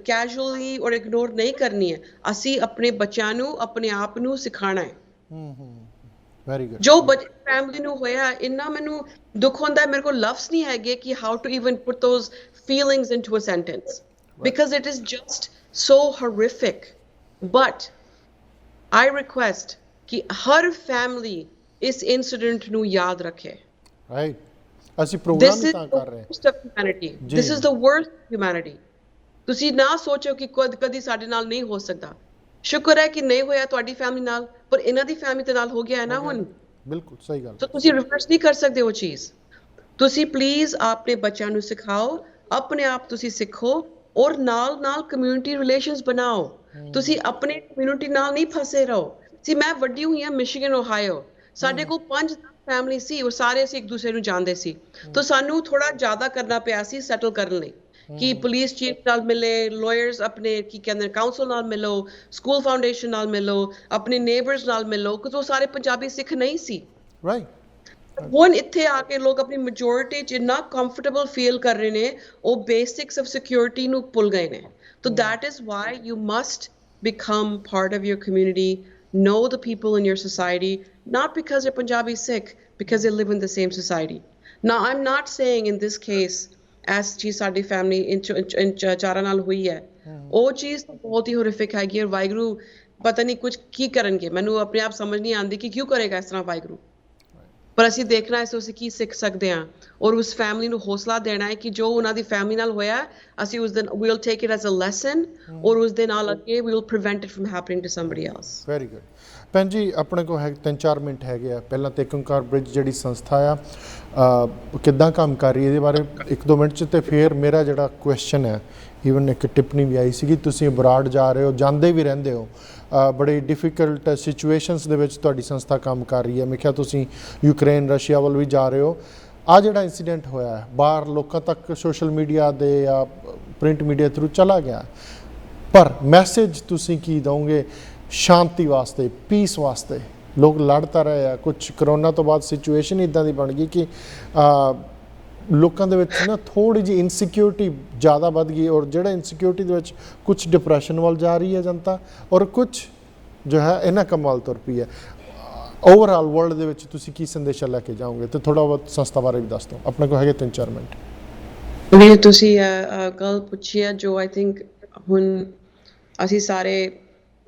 Speaker 2: ਕੈਜੂਅਲੀ ਔਰ ਇਗਨੋਰ ਨਹੀਂ ਕਰਨੀ ਹੈ। ਅਸੀਂ ਆਪਣੇ ਬੱਚਿਆਂ ਨੂੰ, ਆਪਣੇ ਆਪ ਨੂੰ ਸਿਖਾਉਣਾ ਹੈ। ਜੋ ਫੈਮਿਲੀ ਨੂੰ ਹੋਇਆ, ਇੰਨਾ ਮੈਨੂੰ ਦੁੱਖ ਹੁੰਦਾ, ਮੇਰੇ ਕੋਲ ਲਫ਼ਜ਼ ਨਹੀਂ ਹੈਗੇ ਕਿ how to even put those feelings into a sentence, because it is just so horrific. But I request कि हर family इस incident ਨੂੰ याद रखे।
Speaker 1: Right. ਅਸੀਂ ਪ੍ਰੋਗਰਾਮ ਹੀ ਤਾਂ ਕਰ ਰਹੇ ਹਾਂ।
Speaker 2: This is the worst of humanity. This is the worst of humanity. ਤੁਸੀਂ ਨਾ ਸੋਚੋ ਕਿ ਕਦੀ ਸਾਡੇ ਨਾਲ ਨਹੀਂ ਹੋ ਸਕਦਾ। ਸ਼ੁਕਰ ਹੈ ਕਿ ਨਹੀਂ ਹੋਇਆ ਤੁਹਾਡੀ ਫੈਮਿਲੀ ਨਾਲ, ਪਰ ਇਹਨਾਂ ਦੀ ਫੈਮਿਲੀ ਦੇ ਨਾਲ ਹੋ ਗਿਆ ਹੈ ਨਾ ਹੁਣ।
Speaker 1: ਬਿਲਕੁਲ ਸਹੀ ਗੱਲ।
Speaker 2: ਤਾਂ ਤੁਸੀਂ ਰਿਵਰਸ ਨਹੀਂ ਕਰ ਸਕਦੇ ਉਹ ਚੀਜ਼। ਤੁਸੀਂ ਪਲੀਜ਼ ਆਪਣੇ ਬੱਚਿਆਂ ਨੂੰ ਸਿਖਾਓ, ਆਪਣੇ ਆਪ ਤੁਸੀਂ ਸਿੱਖੋ, ਔਰ ਨਾਲ ਕਮਿਊਨਿਟੀ ਰਿਲੇਸ਼ਨਸ ਬਣਾਓ। ਤੁਸੀਂ ਆਪਣੇ ਕਮਿਊਨਿਟੀ ਨਾਲ ਨਹੀਂ ਫਸੇ ਰਹੋ। ਸੀ ਮੈਂ ਵੱਡੀ ਹੋਈ ਹਾਂ ਮਿਸ਼ੀਗਨ, ਓਹਾਇਓ। ਸਾਡੇ ਕੋਲ 5 ਫੈਮਿਲੀ ਸੀ, ਉਹ ਸਾਰੇ ਅਸੀਂ ਇੱਕ ਦੂਸਰੇ ਨੂੰ ਜਾਣਦੇ ਸੀ। ਤਾਂ ਸਾਨੂੰ ਥੋੜਾ ਜ਼ਿਆਦਾ ਕਰਨਾ ਪਿਆ ਸੀ ਸੈਟਲ ਕਰਨ ਲਈ ਕਿ ਪੁਲਿਸ ਚੀਫ ਨਾਲ ਮਿਲੇ, ਲਾਇਰਸ ਆਪਣੇ ਕੀ ਕਹਿੰਦੇ ਕਾਉਂਸਲ ਨਾਲ ਮਿਲੋ, ਸਕੂਲ ਫਾਊਂਡੇਸ਼ਨ ਨਾਲ ਮਿਲੋ, ਆਪਣੇ ਨੇਬਰਸ ਨਾਲ ਮਿਲੋ, ਕਿਉਂਕਿ ਉਹ ਸਾਰੇ ਪੰਜਾਬੀ ਸਿੱਖ ਨਹੀਂ ਸੀ। ਰਾਈਟ। ਹੁਣ ਇੱਥੇ ਆ ਕੇ ਲੋਕ ਆਪਣੀ ਮੈਜੋਰਿਟੀ 'ਚ ਇੰਨਾ ਕੰਫਰਟੇਬਲ ਫੀਲ ਕਰ ਰਹੇ ਨੇ, ਉਹ ਬੇਸਿਕਸ ਆਫ ਸਿਕਿਉਰਿਟੀ ਨੂੰ ਭੁੱਲ ਗਏ ਨੇ। ਤਾਂ that is why you must become part of your community, know the people in your society, not because they're Punjabi Sikh, because they live in the same society. Now, I'm not saying in this case, as ਚੀਜ਼ ਸਾਡੀ family in ਚਾਰਾਂ ਨਾਲ ਹੋਈ ਹੈ, ਉਹ ਚੀਜ਼ ਬਹੁਤ ਹੀ horrific ਹੈਗੀ। ਔਰ ਵਾਹਿਗੁਰੂ ਪਤਾ ਨਹੀਂ ਕੁਝ ਕੀ ਕਰਨਗੇ, ਮੈਨੂੰ ਆਪਣੇ ਆਪ ਸਮਝ ਨਹੀਂ ਆਉਂਦੀ ਕਿ ਕਿਉਂ ਕਰੇਗਾ ਇਸ ਤਰ੍ਹਾਂ ਵਾਹਿਗੁਰੂ। ਪਰ ਅਸੀਂ ਦੇਖਣਾ ਇਸ ਤੋਂ ਅਸੀਂ ਕੀ ਸਿੱਖ ਸਕਦੇ ਹਾਂ, ਔਰ ਉਸ ਫੈਮਿਲੀ ਨੂੰ ਹੌਸਲਾ ਦੇਣਾ ਹੈ ਕਿ ਜੋ ਉਹਨਾਂ ਦੀ ਫੈਮਿਲੀ ਨਾਲ ਹੋਇਆ, ਅਸੀਂ ਉਸ ਦਿਨ we will take it as a lesson, ਔਰ ਉਸ ਦੇ ਨਾਲ ਅੱਗੇ we will prevent it from happening to somebody else.
Speaker 1: Very good. ਭੈਣ ਜੀ ਆਪਣੇ ਕੋਲ ਹੈ 3-4 ਮਿੰਟ ਹੈਗੇ ਆ। ਪਹਿਲਾਂ ਤੇ ਏਕੰਕਾਰ ਬ੍ਰਿਜ ਜਿਹੜੀ ਸੰਸਥਾ ਆ ਕਿੱਦਾਂ ਕੰਮ ਕਰ ਰਹੀ ਹੈ ਇਹਦੇ ਬਾਰੇ 1-2 ਮਿੰਟ 'ਚ, ਤੇ ਫਿਰ ਮੇਰਾ ਜਿਹੜਾ ਕੁਐਸਚਨ ਹੈ, ਈਵਨ ਇੱਕ ਟਿੱਪਣੀ ਵੀ ਆਈ ਸੀਗੀ, ਤੁਸੀਂ ਅਬਰਾਡ ਜਾ ਰਹੇ ਹੋ, ਜਾਂਦੇ ਵੀ ਰਹਿੰਦੇ ਹੋ, ਬੜੀ ਡਿਫਿਕਲਟ ਸਿਚੁਏਸ਼ਨਸ ਦੇ ਵਿੱਚ ਤੁਹਾਡੀ ਸੰਸਥਾ ਕੰਮ ਕਰ ਰਹੀ ਹੈ। ਮੈਂ ਕਿਹਾ ਤੁਸੀਂ ਯੂਕਰੇਨ ਰਸ਼ੀਆ ਵੱਲ ਵੀ ਜਾ ਰਹੇ ਹੋ। ਆ ਜਿਹੜਾ ਇੰਸੀਡੈਂਟ ਹੋਇਆ ਹੈ ਬਾਹਰ ਲੋਕਾਂ ਤੱਕ ਸੋਸ਼ਲ ਮੀਡੀਆ ਦੇ ਜਾਂ ਪ੍ਰਿੰਟ ਮੀਡੀਆ ਥਰੂ ਚਲਾ ਗਿਆ, ਪਰ ਮੈਸੇਜ ਤੁਸੀਂ ਕੀ ਦਓਗੇ ਸ਼ਾਂਤੀ ਵਾਸਤੇ, ਪੀਸ ਵਾਸਤੇ? ਲੋਕ ਲੜ ਤਾਂ ਰਹੇ ਆ, ਕੁਛ ਕਰੋਨਾ ਤੋਂ ਬਾਅਦ ਸਿਚੁਏਸ਼ਨ ਇੱਦਾਂ ਦੀ ਬਣ ਗਈ ਕਿ ਲੋਕਾਂ ਦੇ ਵਿੱਚ ਨਾ ਥੋੜ੍ਹੀ ਜਿਹੀ ਇਨਸਿਕਿਉਰਿਟੀ ਜ਼ਿਆਦਾ ਵੱਧ ਗਈ, ਔਰ ਜਿਹੜਾ ਇਨਸਿਕਿਉਰਿਟੀ ਦੇ ਵਿੱਚ ਕੁਛ ਡਿਪਰੈਸ਼ਨ ਵੱਲ ਜਾ ਰਹੀ ਹੈ ਜਨਤਾ, ਔਰ ਕੁਛ ਜੋ ਹੈ ਇਹਨਾਂ ਕੰਮਾਂ ਵੱਲ ਤੁਰ ਪਈ ਹੈ। ਓਵਰਆਲ ਵਰਲਡ ਦੇ ਵਿੱਚ ਤੁਸੀਂ ਕੀ ਸੰਦੇਸ਼ਾ ਲੈ ਕੇ ਜਾਓਗੇ? ਤੇ ਥੋੜ੍ਹਾ ਬਹੁਤ ਸੰਸਥਾ ਬਾਰੇ ਵੀ ਦੱਸ ਦਿਓ, ਆਪਣੇ ਕੋਲ ਹੈਗੇ 3-4 ਮਿੰਟ।
Speaker 2: ਵੀ ਤੁਸੀਂ ਗੱਲ ਪੁੱਛੀ ਹੈ ਜੋ ਆਈ ਥਿੰਕ ਹੁਣ ਅਸੀਂ ਸਾਰੇ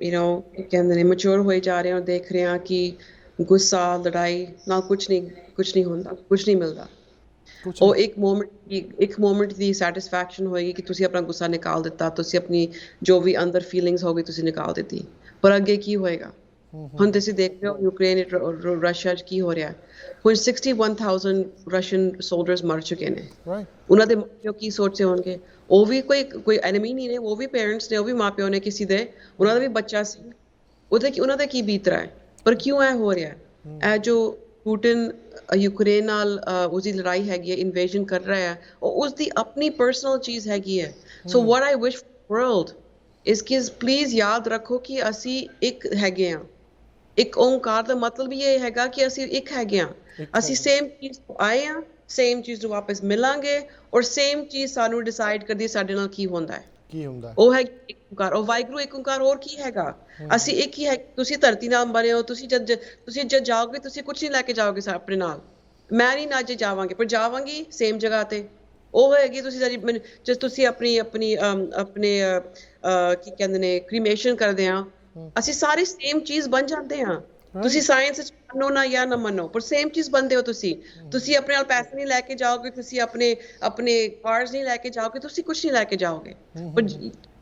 Speaker 2: ਕਹਿੰਦੇ ਨੇ ਮੈਚੁਰ ਹੋਏ ਜਾ ਰਹੇ ਹਾਂ, ਦੇਖ ਰਹੇ ਹਾਂ ਕਿ ਗੁੱਸਾ ਲੜਾਈ ਨਾਲ ਕੁਝ ਨਹੀਂ ਹੁੰਦਾ, ਕੁਝ ਨਹੀਂ ਮਿਲਦਾ। ਉਹ ਇੱਕ ਮੋਮੈਂਟ ਦੀ ਸੈਟਿਸਫੈਕਸ਼ਨ ਹੋਏਗੀ ਕਿ ਤੁਸੀਂ ਆਪਣਾ ਗੁੱਸਾ ਨਿਕਾਲ ਦਿੱਤਾ, ਤੁਸੀਂ ਆਪਣੀ ਜੋ ਵੀ ਅੰਦਰ ਫੀਲਿੰਗਸ ਹੋ ਗਈ ਤੁਸੀਂ ਨਿਕਾਲ ਦਿੱਤੀ, ਪਰ ਅੱਗੇ ਕੀ ਹੋਏਗਾ? ਹੁਣ ਤੁਸੀਂ ਦੇਖ ਰਹੇ ਹੋ ਯੂਕਰੇਨ ਰਸ਼ੀਆ 'ਚ ਕੀ ਹੋ ਰਿਹਾ। ਹੁਣ 61,000 ਰਸ਼ੀਅਨ ਸੋਲਜਰਸ ਮਰ ਚੁੱਕੇ ਨੇ। ਉਹਨਾਂ ਦੇ ਮਾਪਿਓ ਕੀ ਸੋਚਦੇ ਹੋਣਗੇ? ਉਹ ਵੀ ਕੋਈ ਐਨਮੀ ਨਹੀਂ ਨੇ, ਉਹ ਵੀ ਪੇਰੈਂਟਸ ਨੇ, ਉਹ ਵੀ ਮਾਪਿਓ ਨੇ ਕਿਸੇ ਦੇ, ਉਹਨਾਂ ਦਾ ਵੀ ਬੱਚਾ ਸੀ, ਉਹਨਾਂ ਦਾ ਕੀ ਬੀਤ ਰਿਹਾ ਹੈ। ਪਰ ਕਿਉਂ ਇਹ ਹੋ ਰਿਹਾ? ਇਹ ਜੋ ਪੁਟਿਨ ਯੂਕਰੇਨ ਨਾਲ ਉਸਦੀ ਲੜਾਈ ਹੈਗੀ ਹੈ, ਇਨਵੇਜਨ ਕਰ ਰਿਹਾ ਹੈ, ਉਹ ਉਸਦੀ ਆਪਣੀ ਪਰਸਨਲ ਚੀਜ਼ ਹੈਗੀ ਹੈ। ਸੋ ਵਾਟ ਆਈ ਵਿਸ਼ ਵਰਲਡ ਇਸ ਕਿ ਪਲੀਜ਼ ਯਾਦ ਰੱਖੋ ਕਿ ਅਸੀਂ ਇੱਕ ਹੈਗੇ ਹਾਂ। ਇੱਕ ਓਂਕਾਰ ਦਾ ਮਤਲਬ ਇਹ ਹੈਗਾ ਕਿ ਅਸੀਂ ਇੱਕ ਹੈਗੇ ਹਾਂ, ਅਸੀਂ ਸੇਮ ਚੀਜ਼ ਤੋਂ ਆਏ ਹਾਂ, ਸੇਮ ਚੀਜ਼ ਨੂੰ ਵਾਪਸ ਮਿਲਾਂਗੇ, ਔਰ ਸੇਮ ਚੀਜ਼ ਸਾਨੂੰ ਡਿਸਾਈਡ ਕਰਦੀ ਸਾਡੇ ਨਾਲ ਕੀ ਹੁੰਦਾ ਹੈ। ਉਹ ਹੈ ਇੱਕ ਓਂਕਾਰ, ਉਹ ਵਾਹਿਗੁਰੂ ਇੱਕ ਓਂਕਾਰ। ਹੋਰ ਕੀ ਹੈਗਾ? ਅਸੀਂ ਇੱਕ ਹੀ ਹੈ। ਤੁਸੀਂ ਧਰਤੀ ਨਾਲ ਬਣੇ ਹੋ, ਤੁਸੀਂ ਜਦ ਜਾਓਗੇ ਤੁਸੀਂ ਕੁਝ ਨਹੀਂ ਲੈ ਕੇ ਜਾਓਗੇ ਆਪਣੇ ਨਾਲ। ਮੈਂ ਨਹੀਂ ਨਾ ਜੇ ਜਾਵਾਂਗੇ, ਪਰ ਜਾਵਾਂਗੀ ਸੇਮ ਜਗ੍ਹਾ ਤੇ। ਉਹ ਹੋਏਗੀ ਜਦ ਤੁਸੀਂ ਆਪਣੇ ਕੀ ਕਹਿੰਦੇ ਨੇ ਕ੍ਰੀਮੇਸ਼ਨ ਕਰਦੇ ਆ, ਅਸੀਂ ਸਾਰੀ ਸੇਮ ਚੀਜ਼ ਬਣ ਜਾਂਦੇ ਹਾਂ। ਤੁਸੀਂ ਸਾਇੰਸ ਵਿੱਚ ਮੰਨੋ ਨਾ ਜਾਂ ਨਾ ਮੰਨੋ, ਪਰ ਸੇਮ ਚੀਜ਼ ਬਣਦੇ ਹੋ ਤੁਸੀਂ ਆਪਣੇ ਨਾਲ ਪੈਸੇ ਨਹੀਂ ਲੈ ਕੇ ਜਾਓਗੇ, ਤੁਸੀਂ ਆਪਣੇ ਕਾਰਸ ਨਹੀਂ ਲੈ ਕੇ ਜਾਓਗੇ, ਤੁਸੀਂ ਕੁਝ ਨਹੀਂ ਲੈ ਕੇ ਜਾਓਗੇ, ਪਰ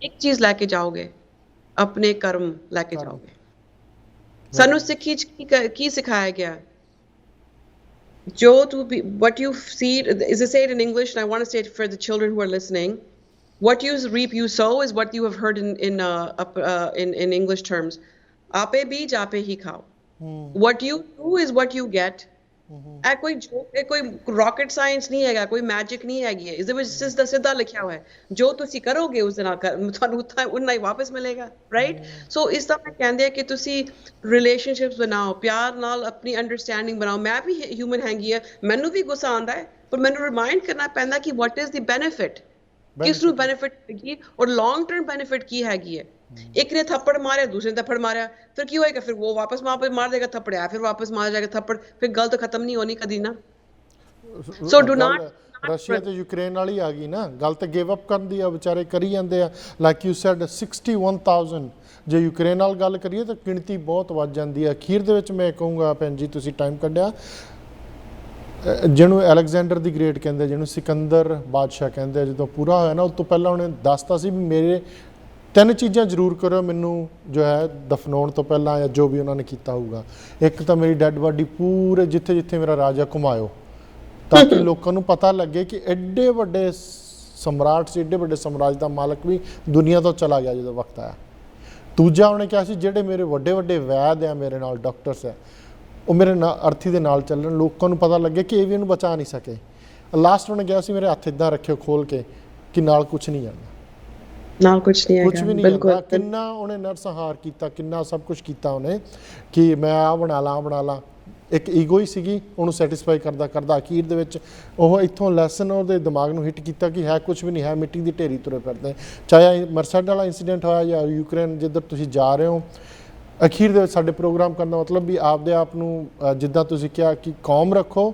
Speaker 2: ਇੱਕ ਚੀਜ਼ ਲੈ ਕੇ ਜਾਓਗੇ, ਆਪਣੇ ਕਰਮ ਲੈ ਕੇ ਜਾਓਗੇ। ਸਾਨੂੰ ਸਿੱਖੀ ਚ ਕੀ ਸਿਖਾਇਆ ਗਿਆ? What you see is I say it in English and I want to say it for the children who are listening. What you reap, you sow is what you have heard in English terms. Aape beej, aape hi khao. What you do is what you get. ਇਹ ਕੋਈ rocket science ਨਹੀਂ ਹੈਗਾ, ਕੋਈ magic ਨਹੀਂ ਹੈਗੀ ਹੈ। ਇਸ ਦੇ ਵਿੱਚ ਸਿੱਧਾ ਲਿਖਿਆ ਹੋਇਆ ਹੈ, ਜੋ ਤੁਸੀਂ ਕਰੋਗੇ ਉਸ ਦੇ ਨਾਲ ਤੁਹਾਨੂੰ ਉਨਾ ਹੀ ਵਾਪਸ ਮਿਲੇਗਾ, ਰਾਈਟ? ਸੋ ਇਸ ਤਰ੍ਹਾਂ ਮੈਂ ਕਹਿੰਦੇ ਆ ਕਿ ਤੁਸੀਂ ਰਿਲੇਸ਼ਨਸ਼ਿਪਸ ਬਣਾਓ, ਪਿਆਰ ਨਾਲ ਆਪਣੀ ਅੰਡਰਸਟੈਂਡਿੰਗ ਬਣਾਓ। ਮੈਂ ਵੀ ਹਿਊਮਨ ਹੈਗੀ ਆ, ਮੈਨੂੰ ਵੀ ਗੁੱਸਾ ਆਉਂਦਾ ਹੈ, ਪਰ ਮੈਨੂੰ ਰਿਮਾਈਂਡ ਕਰਨਾ ਪੈਂਦਾ ਕਿ ਵਾਟ ਇਜ਼ ਦੀ ਬੈਨੀਫਿਟ, ਕਿਸ ਨੂੰ ਬੈਨੀਫਿਟ ਹੈਗੀ ਔਰ ਲੌਂਗ ਟਰਮ ਬੈਨੀਫਿਟ ਕੀ ਹੈਗੀ ਹੈ। ਇੱਕ ਨੇ ਥੱਪੜ ਮਾਰਿਆ, ਦੂਸਰੇ ਨੇ ਥੱਪੜ ਮਾਰਿਆ, ਫਿਰ ਕੀ ਹੋਏਗਾ? ਫਿਰ ਉਹ ਵਾਪਸ ਮਾਰ ਦੇਗਾ ਥੱਪੜ, ਫਿਰ ਵਾਪਸ ਮਾਰ ਜਾਏਗਾ ਥੱਪੜ, ਫਿਰ ਗੱਲ ਤਾਂ ਖਤਮ ਨਹੀਂ ਹੋਣੀ ਕਦੀ ਨਾ। ਸੋ ਡੂ ਨਾਟ।
Speaker 1: ਰਸ਼ੀਆ ਤੇ ਯੂਕਰੇਨ ਵਾਲੀ ਆ ਗਈ ਨਾ ਗੱਲ, ਤੇ ਗਿਵ ਅਪ ਕਰਨ ਦੀ ਆ, ਵਿਚਾਰੇ ਕਰੀ ਜਾਂਦੇ ਆ। ਲਾਈਕ ਯੂ ਸੈਡ 61,000, ਜੇ ਯੂਕਰੇਨ ਨਾਲ ਗੱਲ ਕਰੀਏ ਤਾਂ ਗਿਣਤੀ ਬਹੁਤ ਵੱਧ ਜਾਂਦੀ ਹੈ। ਅਖੀਰ ਦੇ ਵਿੱਚ ਮੈਂ ਕਹੂੰਗਾ ਭੈਣ ਜੀ ਤੁਸੀਂ ਟਾਈਮ ਕੱਢਿਆ, ਜਿਹਨੂੰ ਅਲੈਗਜ਼ੈਂਡਰ ਦੀ ਗ੍ਰੇਟ ਕਹਿੰਦੇ, ਜਿਹਨੂੰ ਸਿਕੰਦਰ ਬਾਦਸ਼ਾਹ ਕਹਿੰਦੇ, ਜਦੋਂ ਪੂਰਾ ਹੋਇਆ ਨਾ ਉਸ ਤੋਂ ਪਹਿਲਾਂ ਉਹਨੇ ਦੱਸਤਾ ਸੀ ਵੀ ਮੇਰੇ 3 ਚੀਜ਼ਾਂ ਜ਼ਰੂਰ ਕਰਿਓ ਮੈਨੂੰ ਜੋ ਹੈ ਦਫਨਾਉਣ ਤੋਂ ਪਹਿਲਾਂ, ਜਾਂ ਜੋ ਵੀ ਉਹਨਾਂ ਨੇ ਕੀਤਾ ਹੋਊਗਾ। ਇੱਕ ਤਾਂ ਮੇਰੀ ਡੈੱਡ ਬਾਡੀ ਪੂਰੇ ਜਿੱਥੇ ਜਿੱਥੇ ਮੇਰਾ ਰਾਜਾ ਘੁਮਾਇਓ, ਤਾਂ ਕਿ ਲੋਕਾਂ ਨੂੰ ਪਤਾ ਲੱਗੇ ਕਿ ਐਡੇ ਵੱਡੇ ਸਮਰਾਟ ਸੀ, ਐਡੇ ਵੱਡੇ ਸਾਮਰਾਜ ਦਾ ਮਾਲਕ ਵੀ ਦੁਨੀਆ ਤੋਂ ਚਲਾ ਗਿਆ ਜਦੋਂ ਵਕਤ ਆਇਆ। ਦੂਜਾ ਉਹਨੇ ਕਿਹਾ ਸੀ ਜਿਹੜੇ ਮੇਰੇ ਵੱਡੇ ਵੱਡੇ ਵੈਦ ਆ, ਮੇਰੇ ਨਾਲ ਡਾਕਟਰਸ ਆ, ਉਹ ਮੇਰੇ ਨਾਲ ਅਰਥੀ ਦੇ ਨਾਲ ਚੱਲਣ, ਲੋਕਾਂ ਨੂੰ ਪਤਾ ਲੱਗੇ ਕਿ ਇਹ ਵੀ ਇਹਨੂੰ ਬਚਾ ਨਹੀਂ ਸਕੇ। ਲਾਸਟ ਉਹਨੇ ਕਿਹਾ ਸੀ ਮੇਰੇ ਹੱਥ ਇੱਦਾਂ ਰੱਖਿਓ ਖੋਲ ਕੇ ਕਿ ਨਾਲ ਕੁਛ ਨਹੀਂ ਜਾਂਦਾ,
Speaker 2: ਨਾਲ ਕੁਛ ਨਹੀਂ ਹੈਗਾ,
Speaker 1: ਵੀ ਨਹੀਂ ਜਾਂਦਾ। ਕਿੰਨਾ ਉਹਨੇ ਨਰਸੰਹਾਰ ਕੀਤਾ, ਕਿੰਨਾ ਸਭ ਕੁਛ ਕੀਤਾ ਉਹਨੇ ਕਿ ਮੈਂ ਆਹ ਬਣਾ ਲਾਂ। ਇੱਕ ਈਗੋ ਹੀ ਸੀਗੀ, ਉਹਨੂੰ ਸੈਟਿਸਫਾਈ ਕਰਦਾ ਅਖੀਰ ਦੇ ਵਿੱਚ ਉਹ ਇੱਥੋਂ ਲੈਸਨ ਉਹਦੇ ਦਿਮਾਗ ਨੂੰ ਹਿੱਟ ਕੀਤਾ ਕਿ ਹੈ ਕੁਛ ਵੀ ਨਹੀਂ ਹੈ, ਮਿੱਟੀ ਦੀ ਢੇਰੀ ਤੁਰੇ ਫਿਰਦੇ। ਚਾਹੇ ਮਰਸਡ ਵਾਲਾ ਇੰਸੀਡੈਂਟ ਹੋਇਆ ਜਾਂ ਯੂਕਰੇਨ ਜਿੱਧਰ ਤੁਸੀਂ ਜਾ ਰਹੇ ਹੋ, ਅਖੀਰ ਦੇ ਵਿੱਚ ਸਾਡੇ ਪ੍ਰੋਗਰਾਮ ਕਰਨ ਦਾ ਮਤਲਬ ਵੀ ਆਪਦੇ ਆਪ ਨੂੰ ਜਿੱਦਾਂ ਤੁਸੀਂ ਕਿਹਾ ਕਿ ਕੌਮ ਰੱਖੋ,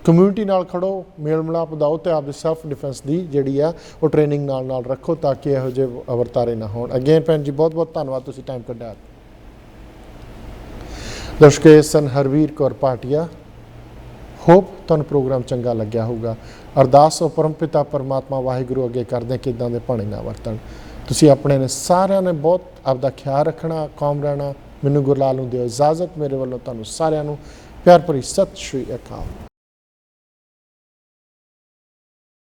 Speaker 1: ਕਮਿਊਨਿਟੀ ਨਾਲ ਖੜੋ, ਮੇਲ ਮਿਲਾਪ ਵਧਾਓ, ਅਤੇ ਆਪਦੀ ਸੈਲਫ ਡਿਫੈਂਸ ਦੀ ਜਿਹੜੀ ਆ ਉਹ ਟ੍ਰੇਨਿੰਗ ਨਾਲ ਰੱਖੋ, ਤਾਂ ਕਿ ਇਹੋ ਜਿਹੇ ਵਰਤਾਰੇ ਨਾ ਹੋਣ। ਅਗੇਨ ਭੈਣ ਜੀ ਬਹੁਤ ਬਹੁਤ ਧੰਨਵਾਦ, ਤੁਸੀਂ ਟਾਈਮ ਕੱਢਿਆ। ਦਰਸ਼ਕ ਸਨ ਹਰਵੀਰ ਕੌਰ ਭਾਟੀਆ, ਹੋਪ ਤੁਹਾਨੂੰ ਪ੍ਰੋਗਰਾਮ ਚੰਗਾ ਲੱਗਿਆ ਹੋਊਗਾ। ਅਰਦਾਸ ਉਹ ਪਰਮਪਿਤਾ ਪਰਮਾਤਮਾ ਵਾਹਿਗੁਰੂ ਅੱਗੇ ਕਰਦੇ ਕਿ ਇੱਦਾਂ ਦੇ ਭਾਣੇ ਨਾ ਵਰਤਣ। ਤੁਸੀਂ ਆਪਣੇ ਨੇ ਸਾਰਿਆਂ ਨੇ ਬਹੁਤ ਆਪਦਾ ਖਿਆਲ ਰੱਖਣਾ, ਕੌਮ ਰਹਿਣਾ, ਮੈਨੂੰ ਗੁਰਲਾਲ ਨੂੰ ਦਿਓ ਇਜਾਜ਼ਤ। ਮੇਰੇ ਵੱਲੋਂ ਤੁਹਾਨੂੰ ਸਾਰਿਆਂ ਨੂੰ ਪਿਆਰ ਭਰੀ ਸਤਿ ਸ਼੍ਰੀ ਅਕਾਲ।